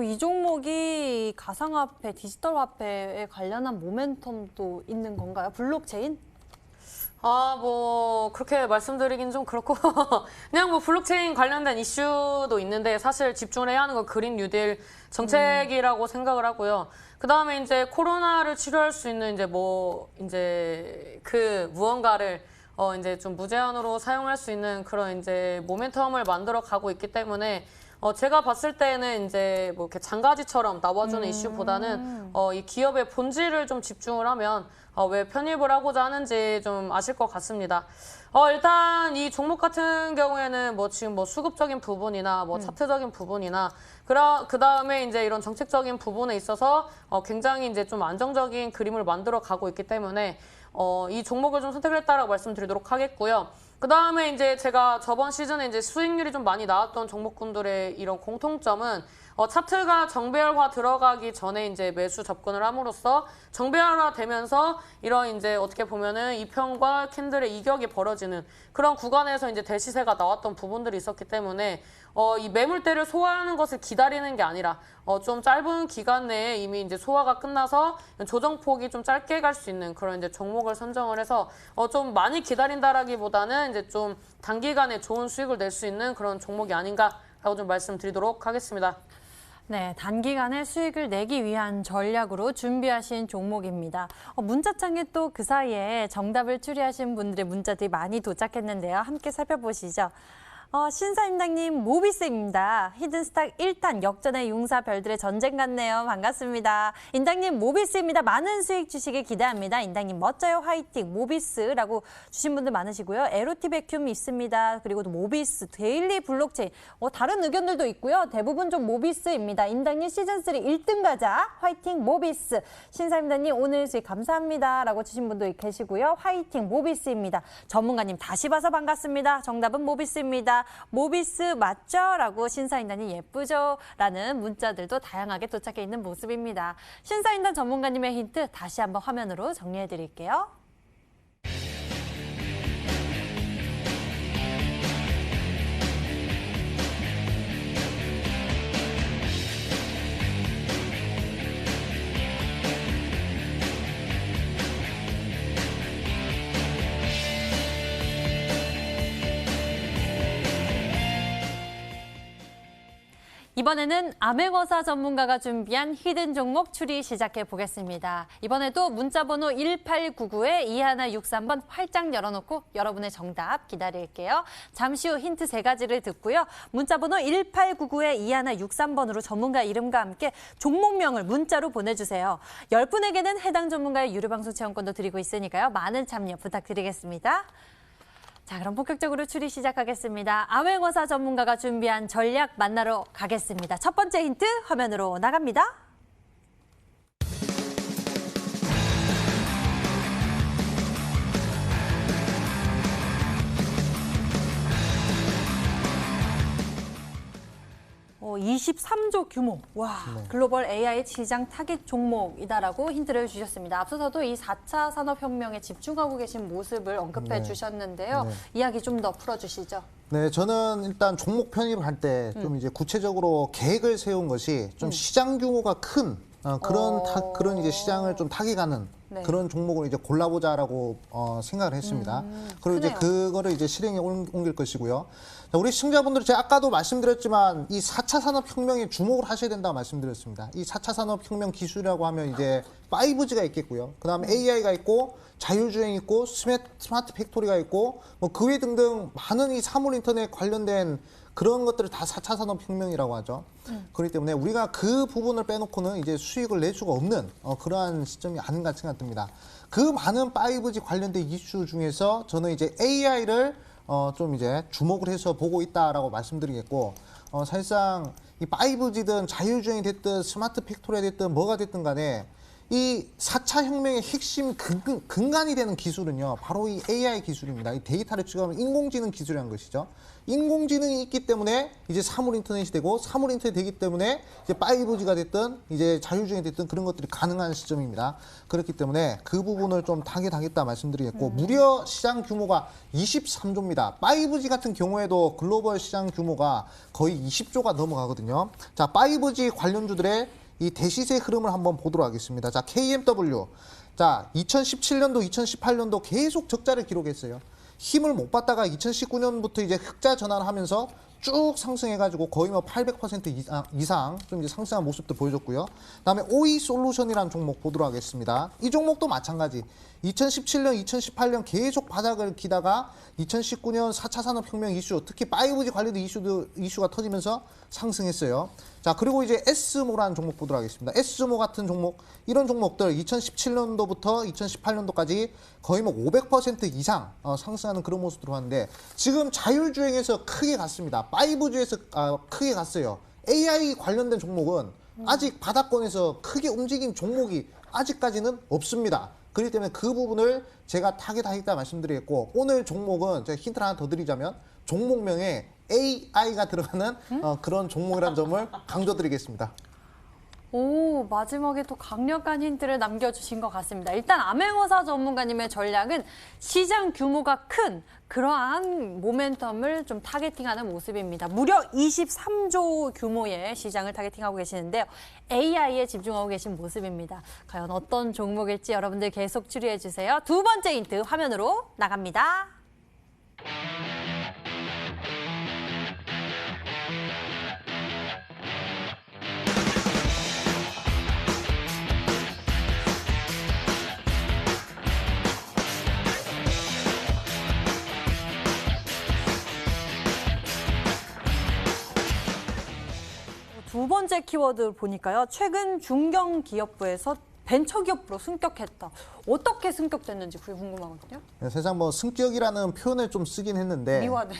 이 종목이 가상화폐, 디지털 화폐에 관련한 모멘텀도 있는 건가요? 블록체인? 뭐 그렇게 말씀드리긴 좀 그렇고 그냥 뭐 블록체인 관련된 이슈도 있는데 사실 집중을 해야 하는 건 그린 뉴딜 정책이라고 생각을 하고요. 그다음에 이제 코로나를 치료할 수 있는 이제 그 무언가를 이제 좀 무제한으로 사용할 수 있는 그런 이제 모멘텀을 만들어 가고 있기 때문에 제가 봤을 때는 이제 뭐 이렇게 장가지처럼 나와주는 이슈보다는 이 기업의 본질을 좀 집중을 하면 왜 편입을 하고자 하는지 좀 아실 것 같습니다. 일단 이 종목 같은 경우에는 뭐 지금 뭐 수급적인 부분이나 뭐 차트적인 부분이나 그 다음에 이제 이런 정책적인 부분에 있어서 굉장히 이제 좀 안정적인 그림을 만들어 가고 있기 때문에 이 종목을 좀 선택을 했다라고 말씀드리도록 하겠고요. 그 다음에 이제 제가 저번 시즌에 이제 수익률이 좀 많이 나왔던 종목군들의 이런 공통점은 차트가 정배열화 들어가기 전에 이제 매수 접근을 함으로써 정배열화 되면서 이런 이제 어떻게 보면은 이평과 캔들의 이격이 벌어지는 그런 구간에서 이제 대시세가 나왔던 부분들이 있었기 때문에 이 매물대를 소화하는 것을 기다리는 게 아니라 좀 짧은 기간 내에 이미 이제 소화가 끝나서 조정폭이 좀 짧게 갈 수 있는 그런 이제 종목을 선정을 해서 좀 많이 기다린다라기보다는 이제 좀 단기간에 좋은 수익을 낼 수 있는 그런 종목이 아닌가라고 좀 말씀드리도록 하겠습니다. 네, 단기간에 수익을 내기 위한 전략으로 준비하신 종목입니다. 문자창에 또 그 사이에 정답을 추리하신 분들의 문자들이 많이 도착했는데요. 함께 살펴보시죠. 신사임당님 모비스입니다. 히든스탁 1탄 역전의 융사 별들의 전쟁 같네요. 반갑습니다. 인당님 모비스입니다. 많은 수익 주시길 기대합니다. 인당님 멋져요. 화이팅. 모비스라고 주신 분들 많으시고요. 에로티 베큐um 있습니다. 그리고 또 모비스, 데일리 블록체인. 다른 의견들도 있고요. 대부분 좀 모비스입니다. 인당님 시즌3 1등 가자. 화이팅 모비스. 신사임당님 오늘 수익 감사합니다. 라고 주신 분도 계시고요. 화이팅 모비스입니다. 전문가님 다시 봐서 반갑습니다. 정답은 모비스입니다. 모비스 맞죠? 라고 신사임당님 예쁘죠? 라는 문자들도 다양하게 도착해 있는 모습입니다. 신사임당 전문가님의 힌트 다시 한번 화면으로 정리해 드릴게요. 이번에는 암행어사 전문가가 준비한 히든 종목 추리 시작해 보겠습니다. 이번에도 문자번호 1899에 2163번 활짝 열어놓고 여러분의 정답 기다릴게요. 잠시 후 힌트 3가지를 듣고요. 문자번호 1899에 2163번으로 전문가 이름과 함께 종목명을 문자로 보내주세요. 10분에게는 해당 전문가의 유료방송 체험권도 드리고 있으니까요. 많은 참여 부탁드리겠습니다. 자, 그럼 본격적으로 추리 시작하겠습니다. 암행어사 전문가가 준비한 전략 만나러 가겠습니다. 첫 번째 힌트 화면으로 나갑니다. 어, 23조 규모. 와, 글로벌 AI 시장 타깃 종목이다라고 힌트를 주셨습니다. 앞서서도 이 4차 산업혁명에 집중하고 계신 모습을 언급해 주셨는데요. 이야기 좀 더 풀어주시죠. 네, 저는 일단 종목 편입을 할 때 좀 이제 구체적으로 계획을 세운 것이 좀 시장 규모가 큰 그런 이제 시장을 좀 타깃하는 네. 그런 종목을 이제 골라보자라고 생각을 했습니다. 그리고 이제 크네요. 그거를 이제 실행에 옮길 것이고요. 자, 우리 시청자분들 제가 아까도 말씀드렸지만 이 4차 산업혁명에 주목을 하셔야 된다고 말씀드렸습니다. 이 4차 산업혁명 기술이라고 하면 이제 5G가 있겠고요. 그다음에 AI가 있고 자율주행 있고 스마트 팩토리가 있고 뭐 그 외 등등 많은 이 사물 인터넷 관련된 그런 것들을 다 4차 산업혁명이라고 하죠. 그렇기 때문에 우리가 그 부분을 빼놓고는 이제 수익을 낼 수가 없는 그러한 시점이 아닌가 생각이 듭니다. 그 많은 5G 관련된 이슈 중에서 저는 이제 AI를 좀 이제 주목을 해서 보고 있다라고 말씀드리겠고, 사실상 이 5G든 자율주행이 됐든 스마트 팩토리가 됐든 뭐가 됐든 간에 이 4차 혁명의 핵심 근간이 되는 기술은요, 바로 이 AI 기술입니다. 이 데이터를 추가하는 인공지능 기술이라는 것이죠. 인공지능이 있기 때문에 이제 사물 인터넷이 되고, 사물 인터넷이 되기 때문에 이제 5G가 됐든 이제 자율주행이 됐든 그런 것들이 가능한 시점입니다. 그렇기 때문에 그 부분을 좀 타겟하겠다 말씀드리겠고, 무려 시장 규모가 23조입니다. 5G 같은 경우에도 글로벌 시장 규모가 거의 20조가 넘어가거든요. 자, 5G 관련주들의 이 대시세 흐름을 한번 보도록 하겠습니다. 자, KMW. 자, 2017년도, 2018년도 계속 적자를 기록했어요. 힘을 못 받다가 2019년부터 이제 흑자 전환을 하면서 쭉 상승해가지고 거의 뭐 800% 이상 좀 이제 상승한 모습도 보여줬고요. 그다음에 OE 솔루션이라는 종목 보도록 하겠습니다. 이 종목도 마찬가지. 2017년, 2018년 계속 바닥을 기다가 2019년 4차 산업혁명 이슈, 특히 5G 관련된 이슈가 터지면서 상승했어요. 자, 그리고 이제 S모라는 종목 보도록 하겠습니다. S모 같은 종목, 이런 종목들 2017년도부터 2018년도까지 거의 뭐 500% 이상 상승하는 그런 모습 들어왔는데, 지금 자율주행에서 크게 갔습니다. 5G에서 크게 갔어요. AI 관련된 종목은 아직 바닥권에서 크게 움직인 종목이 아직까지는 없습니다. 그렇기 때문에 그 부분을 제가 타겟하겠다 말씀드리겠고, 오늘 종목은 제가 힌트를 하나 더 드리자면 종목명에 AI가 들어가는 그런 종목이라는 점을 강조드리겠습니다. 오, 마지막에 또 강력한 힌트를 남겨주신 것 같습니다. 일단 암행어사 전문가님의 전략은 시장 규모가 큰 그러한 모멘텀을 좀 타겟팅하는 모습입니다. 무려 23조 규모의 시장을 타겟팅하고 계시는데요. AI에 집중하고 계신 모습입니다. 과연 어떤 종목일지 여러분들 계속 추리해 주세요. 두 번째 힌트 화면으로 나갑니다. 두 번째 키워드 보니까요. 최근 중견기업부에서 벤처기업부로 승격했다. 어떻게 승격됐는지 그게 궁금하거든요. 네, 사실상 뭐 승격이라는 표현을 좀 쓰긴 했는데, 미화된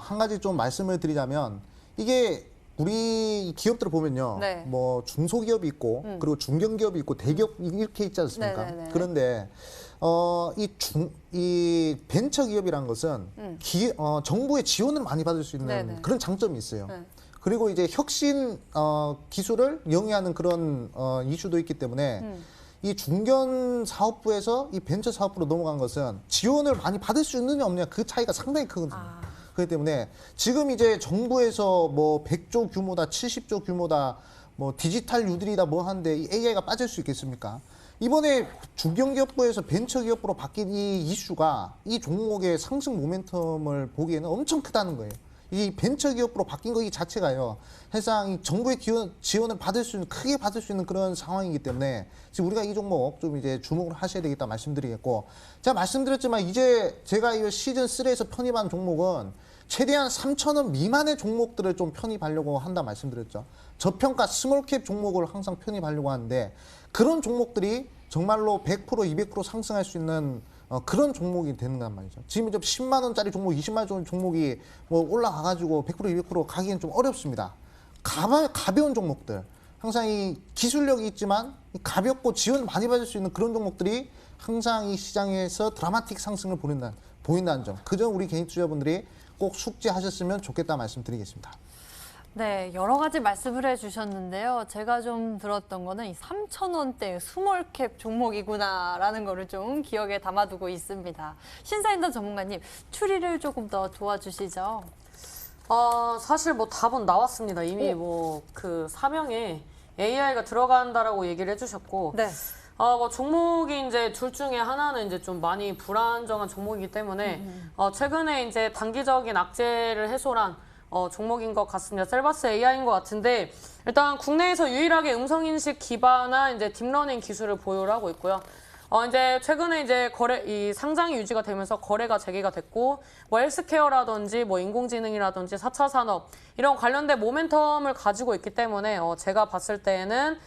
한 가지 좀 말씀을 드리자면, 이게 우리 기업들을 보면요, 네. 뭐 중소기업이 있고 그리고 중견기업이 있고 대기업 이렇게 있지 않습니까? 네네네. 그런데 이 벤처기업이라는 것은 정부의 지원을 많이 받을 수 있는 네네. 그런 장점이 있어요. 네. 그리고 이제 혁신 기술을 영위하는 그런 이슈도 있기 때문에 이 중견 사업부에서 이 벤처 사업부로 넘어간 것은 지원을 많이 받을 수 있느냐 없느냐 그 차이가 상당히 크거든요. 그렇기 때문에 지금 이제 정부에서 뭐 100조 규모다, 70조 규모다, 뭐 디지털 뉴딜이다 뭐 하는데 이 AI가 빠질 수 있겠습니까? 이번에 중견기업부에서 벤처기업부로 바뀐 이 이슈가 이 종목의 상승 모멘텀을 보기에는 엄청 크다는 거예요. 이 벤처 기업으로 바뀐 거 이 자체가요. 사실상 이 정부의 지원을 받을 수 있는 크게 받을 수 있는 그런 상황이기 때문에 지금 우리가 이 종목 좀 이제 주목을 하셔야 되겠다 말씀드리겠고, 제가 말씀드렸지만 이제 제가 이 시즌 3에서 편입한 종목은 최대한 3,000원 미만의 종목들을 좀 편입하려고 한다 말씀드렸죠. 저평가 스몰캡 종목을 항상 편입하려고 하는데 그런 종목들이 정말로 100% 200% 상승할 수 있는 그런 종목이 되는 건 말이죠. 지금 좀 10만 원짜리 종목, 20만 원 종목이 뭐 올라가가지고 100% 200% 가기엔 좀 어렵습니다. 가벼운 종목들, 항상 이 기술력이 있지만 가볍고 지원 많이 받을 수 있는 그런 종목들이 항상 이 시장에서 드라마틱 상승을 보인다는 점. 그 점 우리 개인 투자분들이 꼭 숙지하셨으면 좋겠다 말씀드리겠습니다. 네, 여러 가지 말씀을 해주셨는데요. 제가 좀 들었던 거는 이 3,000원대 스몰캡 종목이구나라는 거를 좀 기억에 담아두고 있습니다. 신사임당 전문가님, 추리를 조금 더 도와주시죠. 사실 뭐 답은 나왔습니다. 이미 뭐 그 사명에 AI가 들어간다라고 얘기를 해주셨고, 네. 뭐 종목이 이제 둘 중에 하나는 이제 좀 많이 불안정한 종목이기 때문에 최근에 이제 단기적인 악재를 해소한 종목인 것 같습니다. 셀바스 AI인 것 같은데, 일단 국내에서 유일하게 음성인식 기반화 이제 딥러닝 기술을 보유를 하고 있고요. 이제 최근에 이제 이 상장이 유지가 되면서 거래가 재개가 됐고, 뭐 헬스케어라든지 뭐 인공지능이라든지 4차 산업 이런 관련된 모멘텀을 가지고 있기 때문에 제가 봤을 때는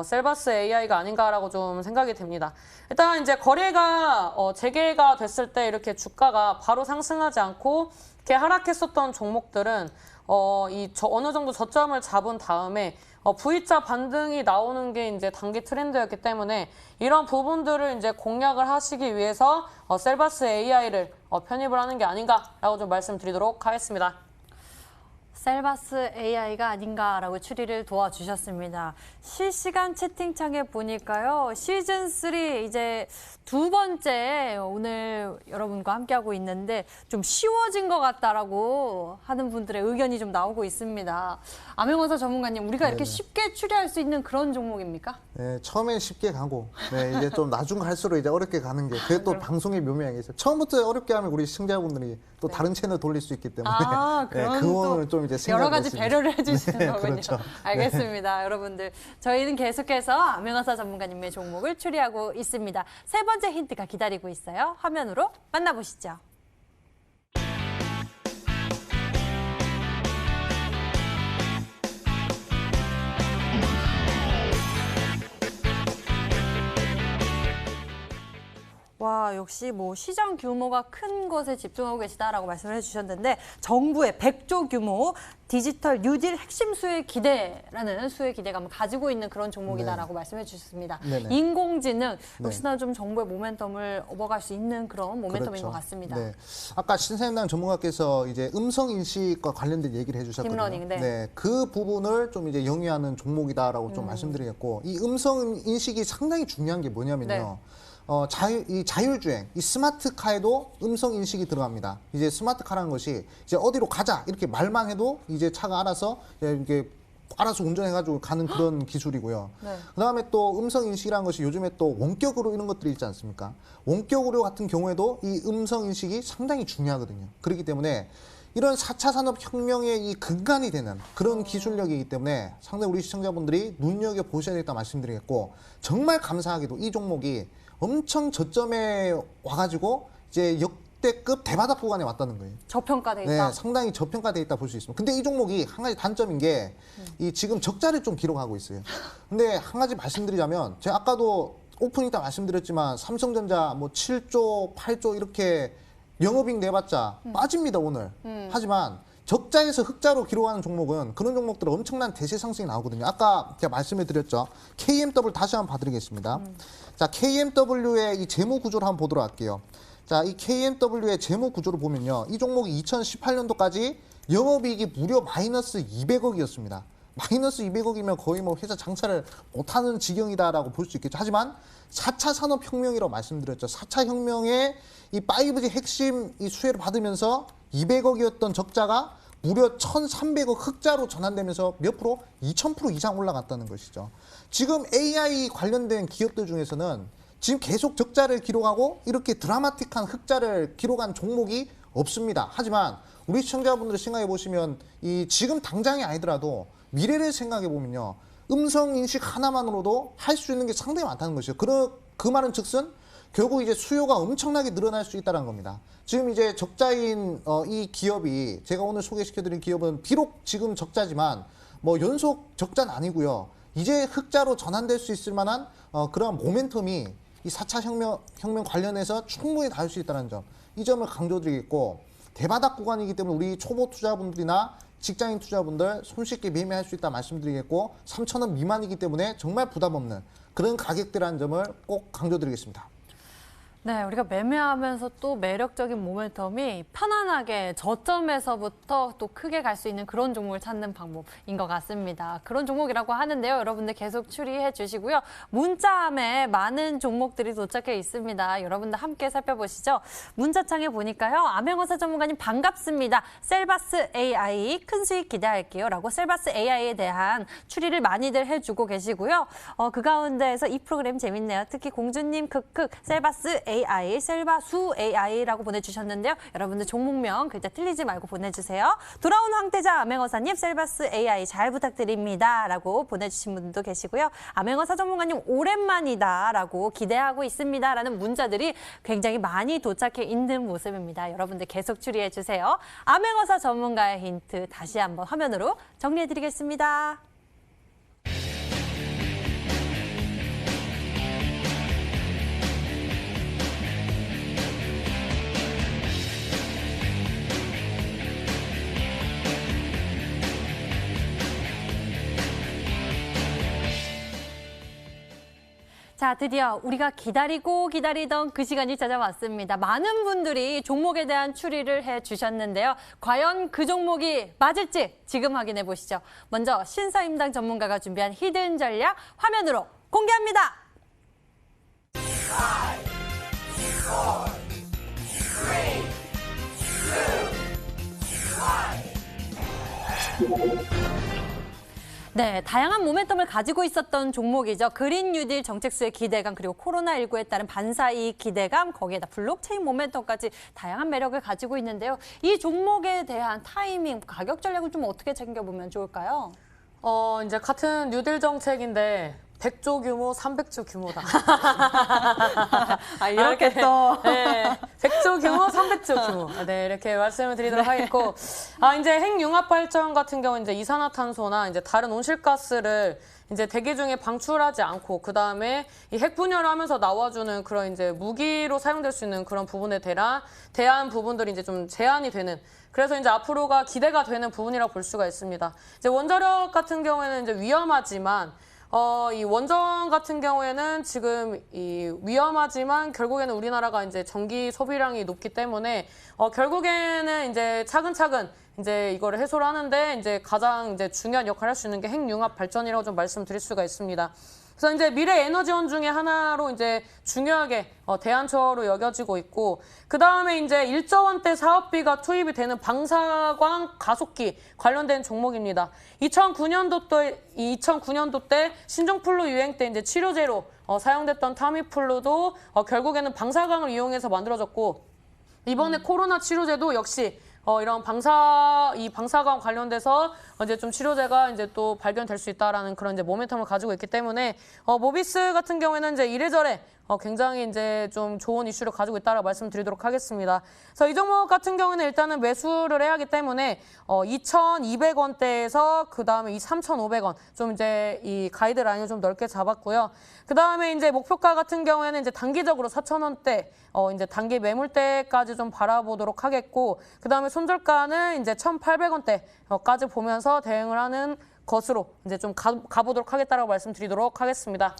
셀바스 AI가 아닌가라고 좀 생각이 됩니다. 일단 이제 거래가 재개가 됐을 때 이렇게 주가가 바로 상승하지 않고 이렇게 하락했었던 종목들은 어느 정도 저점을 잡은 다음에 V자 반등이 나오는 게 이제 단기 트렌드였기 때문에 이런 부분들을 이제 공략을 하시기 위해서 셀바스 AI를 편입을 하는 게 아닌가라고 좀 말씀드리도록 하겠습니다. 셀바스 AI가 아닌가라고 추리를 도와주셨습니다. 실시간 채팅창에 보니까요. 시즌3 이제 두 번째 오늘 여러분과 함께하고 있는데 좀 쉬워진 것 같다라고 하는 분들의 의견이 좀 나오고 있습니다. 암행어사 전문가님, 우리가 이렇게 쉽게 추리할 수 있는 그런 종목입니까? 네, 처음엔 쉽게 가고, 네, 이제 좀 나중 갈수록 이제 어렵게 가는 게, 그게 또 방송의 묘미가 있어요. 처음부터 어렵게 하면 우리 시청자분들이 또 다른 채널 돌릴 수 있기 때문에, 그런 그거는 좀 이제 여러 가지 생각을 배려를 해주시는 네, 거군요. 그렇죠. 알겠습니다. 여러분들, 저희는 계속해서 암행어사 전문가님의 종목을 추리하고 있습니다. 세 번째 힌트가 기다리고 있어요. 화면으로 만나보시죠. 와, 역시 뭐 시장 규모가 큰 것에 집중하고 계시다라고 말씀을 해주셨는데, 정부의 100조 규모 디지털 뉴딜 핵심 수혜 기대라는 수혜 기대감을 가지고 있는 그런 종목이다라고 말씀해 주셨습니다. 네네. 인공지능 역시나 좀 정부의 모멘텀을 업어갈 수 있는 그런 모멘텀인 것 같습니다. 네. 아까 신사임당 전문가께서 이제 음성 인식과 관련된 얘기를 해주셨거든요. 딥러닝, 네. 그 부분을 좀 이제 영위하는 종목이다라고 좀 말씀드리겠고, 이 음성 인식이 상당히 중요한 게 뭐냐면요. 이 자율주행, 이 스마트카에도 음성 인식이 들어갑니다. 이제 스마트카라는 것이 이제 어디로 가자 이렇게 말만 해도 이제 차가 알아서 이게 알아서 운전해가지고 가는 그런 기술이고요. 네. 그다음에 또 음성 인식이라는 것이 요즘에 또 원격으로 이런 것들이 있지 않습니까? 원격으로 같은 경우에도 이 음성 인식이 상당히 중요하거든요. 그렇기 때문에 이런 4차 산업혁명의 이 근간이 되는 그런 기술력이기 때문에 상당히 우리 시청자분들이 눈여겨보셔야 되겠다 말씀드리겠고, 정말 감사하게도 이 종목이 엄청 저점에 와가지고 이제 역대급 대바닥 구간에 왔다는 거예요. 저평가돼 있다. 네, 상당히 저평가돼 있다 볼 수 있습니다. 근데 이 종목이 한 가지 단점인 게 이 지금 적자를 좀 기록하고 있어요. 근데 한 가지 말씀드리자면, 제가 아까도 오프닝 때 말씀드렸지만 삼성전자 뭐 7조, 8조 이렇게 영업이익 내봤자 빠집니다 오늘. 하지만 적자에서 흑자로 기록하는 종목은 그런 종목들은 엄청난 대세 상승이 나오거든요. 아까 제가 말씀을 드렸죠. KMW 다시 한번 봐드리겠습니다. 자, KMW의 이 재무 구조를 한번 보도록 할게요. 자, 이 KMW의 재무 구조를 보면요. 이 종목이 2018년도까지 영업이익이 무려 마이너스 200억이었습니다. 마이너스 200억이면 거의 뭐 회사 장사를 못하는 지경이다라고 볼 수 있겠죠. 하지만 4차 산업혁명이라고 말씀드렸죠. 4차 혁명의 이 5G 핵심 이 수혜를 받으면서 200억이었던 적자가 무려 1,300억 흑자로 전환되면서 몇 프로? 2,000% 이상 올라갔다는 것이죠. 지금 AI 관련된 기업들 중에서는 지금 계속 적자를 기록하고 이렇게 드라마틱한 흑자를 기록한 종목이 없습니다. 하지만 우리 시청자분들 생각해 보시면 이 지금 당장이 아니더라도 미래를 생각해 보면요. 음성 인식 하나만으로도 할 수 있는 게 상당히 많다는 것이죠. 그 말은 즉슨 결국 이제 수요가 엄청나게 늘어날 수 있다는 겁니다. 지금 이제 적자인 이 기업이 제가 오늘 소개시켜드린 기업은 비록 지금 적자지만 뭐 연속 적자는 아니고요. 이제 흑자로 전환될 수 있을 만한 그런 모멘텀이 이 4차 혁명 관련해서 충분히 닿을 수 있다는 점, 이 점을 강조드리겠고 대바닥 구간이기 때문에 우리 초보 투자분들이나 직장인 투자분들 손쉽게 매매할 수 있다 말씀드리겠고 3,000원 미만이기 때문에 정말 부담 없는 그런 가격대라는 점을 꼭 강조드리겠습니다. 네, 우리가 매매하면서 또 매력적인 모멘텀이 편안하게 저점에서부터 또 크게 갈 수 있는 그런 종목을 찾는 방법인 것 같습니다. 그런 종목이라고 하는데요. 여러분들 계속 추리해 주시고요. 문자함에 많은 종목들이 도착해 있습니다. 여러분들 함께 살펴보시죠. 문자창에 보니까요. 암행어사 전문가님 반갑습니다. 셀바스 AI 큰 수익 기대할게요. 라고 셀바스 AI에 대한 추리를 많이들 해주고 계시고요. 그 가운데에서 이 프로그램 재밌네요. 특히 공주님 크크 셀바스 AI, 셀바수 AI라고 보내주셨는데요. 여러분들 종목명 글자 틀리지 말고 보내주세요. 돌아온 황태자 암행어사님 셀바스 AI 잘 부탁드립니다. 라고 보내주신 분도 계시고요. 암행어사 전문가님 오랜만이다. 라고 기대하고 있습니다. 라는 문자들이 굉장히 많이 도착해 있는 모습입니다. 여러분들 계속 추리해 주세요. 암행어사 전문가의 힌트 다시 한번 화면으로 정리해 드리겠습니다. 자, 드디어 우리가 기다리고 기다리던 그 시간이 찾아왔습니다. 많은 분들이 종목에 대한 추리를 해주셨는데요. 과연 그 종목이 맞을지 지금 확인해 보시죠. 먼저 신사임당 전문가가 준비한 히든 전략 화면으로 공개합니다. 5, 4, 3, 2, 1. 네, 다양한 모멘텀을 가지고 있었던 종목이죠. 그린 뉴딜 정책수의 기대감, 그리고 코로나19에 따른 반사이익 기대감, 거기에다 블록체인 모멘텀까지 다양한 매력을 가지고 있는데요. 이 종목에 대한 타이밍, 가격 전략은 좀 어떻게 챙겨보면 좋을까요? 이제 같은 뉴딜 정책인데 100조 규모, 300조 규모다. 이렇게 또. 네, 100조 규모, 300조 규모. 네, 이렇게 말씀을 드리도록 하겠고. 이제 핵융합 발전 같은 경우는 이제 이산화탄소나 이제 다른 온실가스를 이제 대기 중에 방출하지 않고, 그 다음에 이 핵 분열을 하면서 나와주는 그런 이제 무기로 사용될 수 있는 그런 부분에 대한 부분들이 이제 좀 제한이 되는. 그래서 이제 앞으로가 기대가 되는 부분이라고 볼 수가 있습니다. 이제 원자력 같은 경우에는 이제 위험하지만, 이 원전 같은 경우에는 지금 이 위험하지만 결국에는 우리나라가 이제 전기 소비량이 높기 때문에 결국에는 이제 차근차근 이제 이거를 해소를 하는데 이제 가장 이제 중요한 역할을 할 수 있는 게 핵융합 발전이라고 좀 말씀드릴 수가 있습니다. 그래서 이제 미래 에너지원 중에 하나로 이제 중요하게 대안처로 여겨지고 있고, 그 다음에 이제 1조 원대 사업비가 투입이 되는 방사광 가속기 관련된 종목입니다. 2009년도 때 신종플루 유행 때 이제 치료제로 사용됐던 타미플루도 결국에는 방사광을 이용해서 만들어졌고, 이번에 코로나 치료제도 역시 이런 방사광 관련돼서 이제 좀 치료제가 이제 또 발견될 수 있다라는 그런 이제 모멘텀을 가지고 있기 때문에 모비스 같은 경우에는 이제 이래저래 굉장히 이제 좀 좋은 이슈를 가지고 있다라고 말씀드리도록 하겠습니다. 그래서 이 종목 같은 경우는 일단은 매수를 해야 하기 때문에 2,200원대에서 그 다음에 이 3,500원 좀 이제 이 가이드라인을 좀 넓게 잡았고요. 그 다음에 이제 목표가 같은 경우에는 이제 단기적으로 4,000원대 이제 단기 매물대까지 좀 바라보도록 하겠고, 그 다음에 손절가는 이제 1,800원대까지 보면서 대응을 하는 것으로 이제 좀 가보도록 하겠다라고 말씀드리도록 하겠습니다.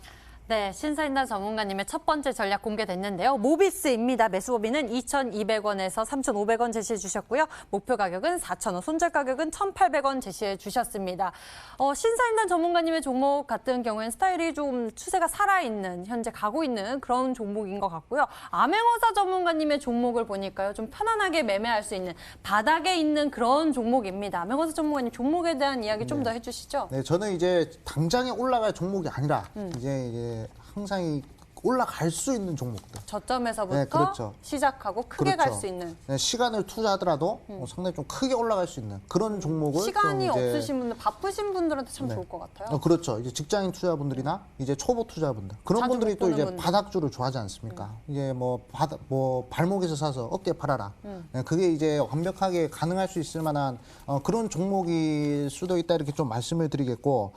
네, 신사임당 전문가님의 첫 번째 전략 공개됐는데요. 모비스입니다. 매수법인은 2,200원에서 3,500원 제시해 주셨고요. 목표 가격은 4,000원, 손절 가격은 1,800원 제시해 주셨습니다. 신사임당 전문가님의 종목 같은 경우에는 스타일이 좀 추세가 살아있는, 현재 가고 있는 그런 종목인 것 같고요. 암행어사 전문가님의 종목을 보니까요. 좀 편안하게 매매할 수 있는, 바닥에 있는 그런 종목입니다. 암행어사 전문가님 종목에 대한 이야기 좀 더 해주시죠. 네, 저는 이제 당장에 올라갈 종목이 아니라 이제 항상 이 올라갈 수 있는 종목들. 저점에서부터 네, 그렇죠. 시작하고 크게 갈 그렇죠. 수 있는. 네, 시간을 투자하더라도 상당히 좀 크게 올라갈 수 있는 그런 종목을 시간이 좀 이제 없으신 분들, 바쁘신 분들한테 참 네. 좋을 것 같아요. 그렇죠. 이제 직장인 투자분들이나 이제 초보 투자분들 그런 자주 분들이 못 또 보는 이제 분들. 바닥주를 좋아하지 않습니까? 이제 뭐 발목에서 사서 어깨 팔아라. 네, 그게 이제 완벽하게 가능할 수 있을 만한 그런 종목일 수도 있다 이렇게 좀 말씀을 드리겠고,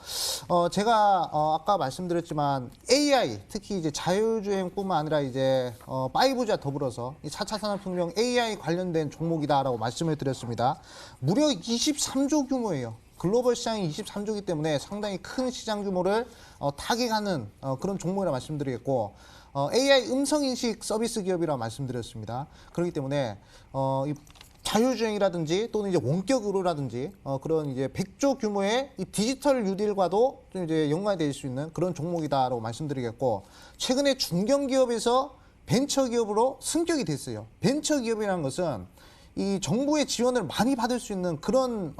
제가 아까 말씀드렸지만 AI 특히 이제 자율주행뿐만 아니라 이제 5G와 더불어서 이 4차 산업혁명 AI 관련된 종목이다라고 말씀을 드렸습니다. 무려 23조 규모예요. 글로벌 시장이 23조이기 때문에 상당히 큰 시장 규모를 타격하는 그런 종목이라 말씀드리겠고, AI 음성인식 서비스 기업이라고 말씀드렸습니다. 그렇기 때문에 이 자율주행이라든지 또는 이제 원격으로라든지 그런 이제 100조 규모의 이 디지털 뉴딜과도 좀 이제 연관이 될 수 있는 그런 종목이다라고 말씀드리겠고, 최근에 중견기업에서 벤처기업으로 승격이 됐어요. 벤처기업이라는 것은 이 정부의 지원을 많이 받을 수 있는 그런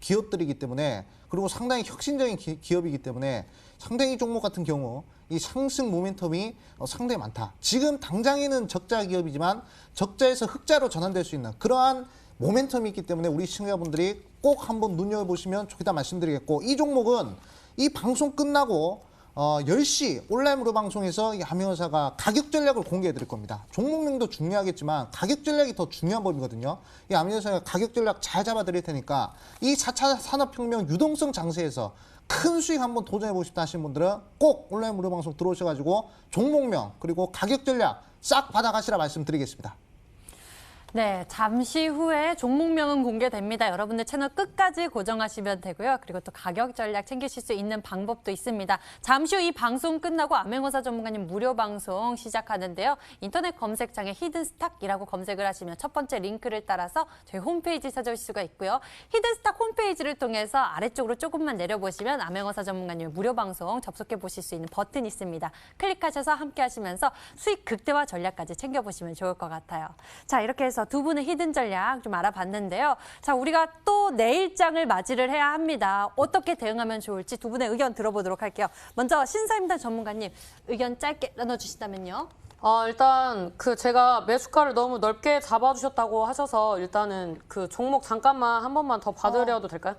기업들이기 때문에, 그리고 상당히 혁신적인 기업이기 때문에 상당히 이 종목 같은 경우 이 상승 모멘텀이 상당히 많다. 지금 당장에는 적자 기업이지만 적자에서 흑자로 전환될 수 있는 그러한 모멘텀이 있기 때문에 우리 시청자분들이 꼭 한번 눈여겨보시면 좋겠다 말씀드리겠고, 이 종목은 이 방송 끝나고 10시 온라인 무료 방송에서 이 암행어사가 가격 전략을 공개해 드릴 겁니다. 종목명도 중요하겠지만 가격 전략이 더 중요한 법이거든요. 이 암행어사가 가격 전략 잘 잡아 드릴 테니까 이 4차 산업혁명 유동성 장세에서 큰 수익 한번 도전해보고 싶다 하시는 분들은 꼭 온라인 무료 방송 들어오셔가지고 종목명 그리고 가격 전략 싹 받아가시라 말씀드리겠습니다. 네, 잠시 후에 종목명은 공개됩니다. 여러분들 채널 끝까지 고정하시면 되고요. 그리고 또 가격 전략 챙기실 수 있는 방법도 있습니다. 잠시 후 이 방송 끝나고 암행어사 전문가님 무료 방송 시작하는데요. 인터넷 검색창에 히든스탁이라고 검색을 하시면 첫 번째 링크를 따라서 저희 홈페이지 찾아오실 수가 있고요. 히든스탁 홈페이지를 통해서 아래쪽으로 조금만 내려보시면 암행어사 전문가님 무료 방송 접속해 보실 수 있는 버튼이 있습니다. 클릭하셔서 함께 하시면서 수익 극대화 전략까지 챙겨보시면 좋을 것 같아요. 자, 이렇게 해서 두 분의 히든 전략 좀 알아봤는데요. 자, 우리가 또 내일장을 맞이를 해야 합니다. 어떻게 대응하면 좋을지 두 분의 의견 들어보도록 할게요. 먼저 신사임당 전문가님 의견 짧게 나눠주시다면요. 일단 제가 매수가를 너무 넓게 잡아주셨다고 하셔서 일단은 그 종목 잠깐만 한 번만 더 봐드려도 될까요?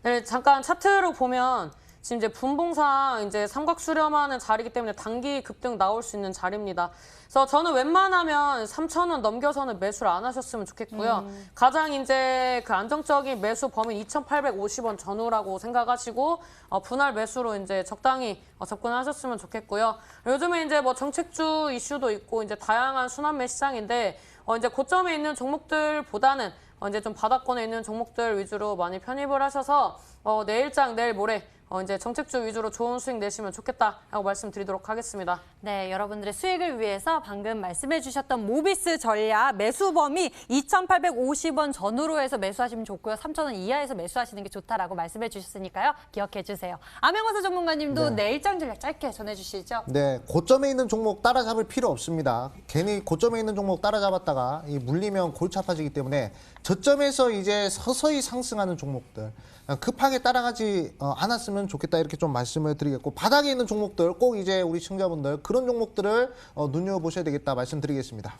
네, 잠깐 차트로 보면 지금 이제 분봉상 이제 삼각 수렴하는 자리이기 때문에 단기 급등 나올 수 있는 자리입니다. 그래서 저는 웬만하면 3,000원 넘겨서는 매수를 안 하셨으면 좋겠고요. 가장 이제 그 안정적인 매수 범위 2,850원 전후라고 생각하시고 분할 매수로 이제 적당히 접근하셨으면 좋겠고요. 요즘에 이제 뭐 정책주 이슈도 있고 이제 다양한 순환매 시장인데 이제 고점에 있는 종목들보다는 이제 좀 바닥권에 있는 종목들 위주로 많이 편입을 하셔서 내일장 내일 모레 이제 정책주 위주로 좋은 수익 내시면 좋겠다라고 말씀드리도록 하겠습니다. 네, 여러분들의 수익을 위해서 방금 말씀해 주셨던 모비스 전략 매수 범위 2,850원 전후로 해서 매수하시면 좋고요. 3,000원 이하에서 매수하시는 게 좋다라고 말씀해 주셨으니까요. 기억해 주세요. 암행어사 전문가님도 네. 내일장 전략 짧게 전해 주시죠. 네, 고점에 있는 종목 따라잡을 필요 없습니다. 괜히 고점에 있는 종목 따라잡았다가 물리면 골치 아파지기 때문에 저점에서 이제 서서히 상승하는 종목들 급하게 따라가지 않았으면 좋겠다 이렇게 좀 말씀을 드리겠고, 바닥에 있는 종목들 꼭 이제 우리 시청자분들 그런 종목들을 눈여보셔야 되겠다 말씀드리겠습니다.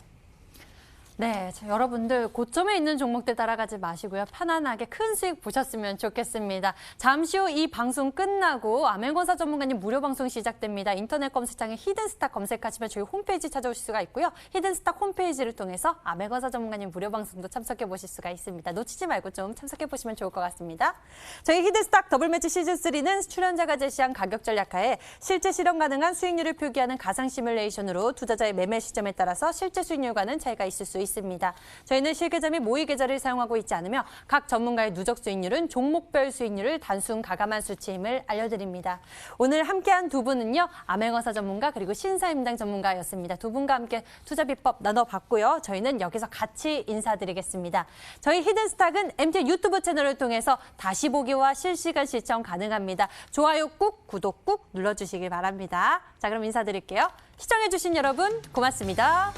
네, 여러분들 고점에 있는 종목들 따라가지 마시고요. 편안하게 큰 수익 보셨으면 좋겠습니다. 잠시 후 이 방송 끝나고 암행어사 전문가님 무료 방송 시작됩니다. 인터넷 검색창에 히든스탁 검색하시면 저희 홈페이지 찾아오실 수가 있고요. 히든스탁 홈페이지를 통해서 암행어사 전문가님 무료 방송도 참석해 보실 수가 있습니다. 놓치지 말고 좀 참석해 보시면 좋을 것 같습니다. 저희 히든스탁 더블매치 시즌3는 출연자가 제시한 가격 전략하에 실제 실현 가능한 수익률을 표기하는 가상 시뮬레이션으로 투자자의 매매 시점에 따라서 실제 수익률과는 차이가 있을 수 있습니다. 저희는 실계좌 및 모의 계좌를 사용하고 있지 않으며 각 전문가의 누적 수익률은 종목별 수익률을 단순 가감한 수치임을 알려드립니다. 오늘 함께한 두 분은요. 암행어사 전문가 그리고 신사임당 전문가였습니다. 두 분과 함께 투자 비법 나눠봤고요. 저희는 여기서 같이 인사드리겠습니다. 저희 히든스탁은 MT 유튜브 채널을 통해서 다시 보기와 실시간 시청 가능합니다. 좋아요 꾹, 구독 꾹 눌러주시기 바랍니다. 자, 그럼 인사드릴게요. 시청해주신 여러분 고맙습니다.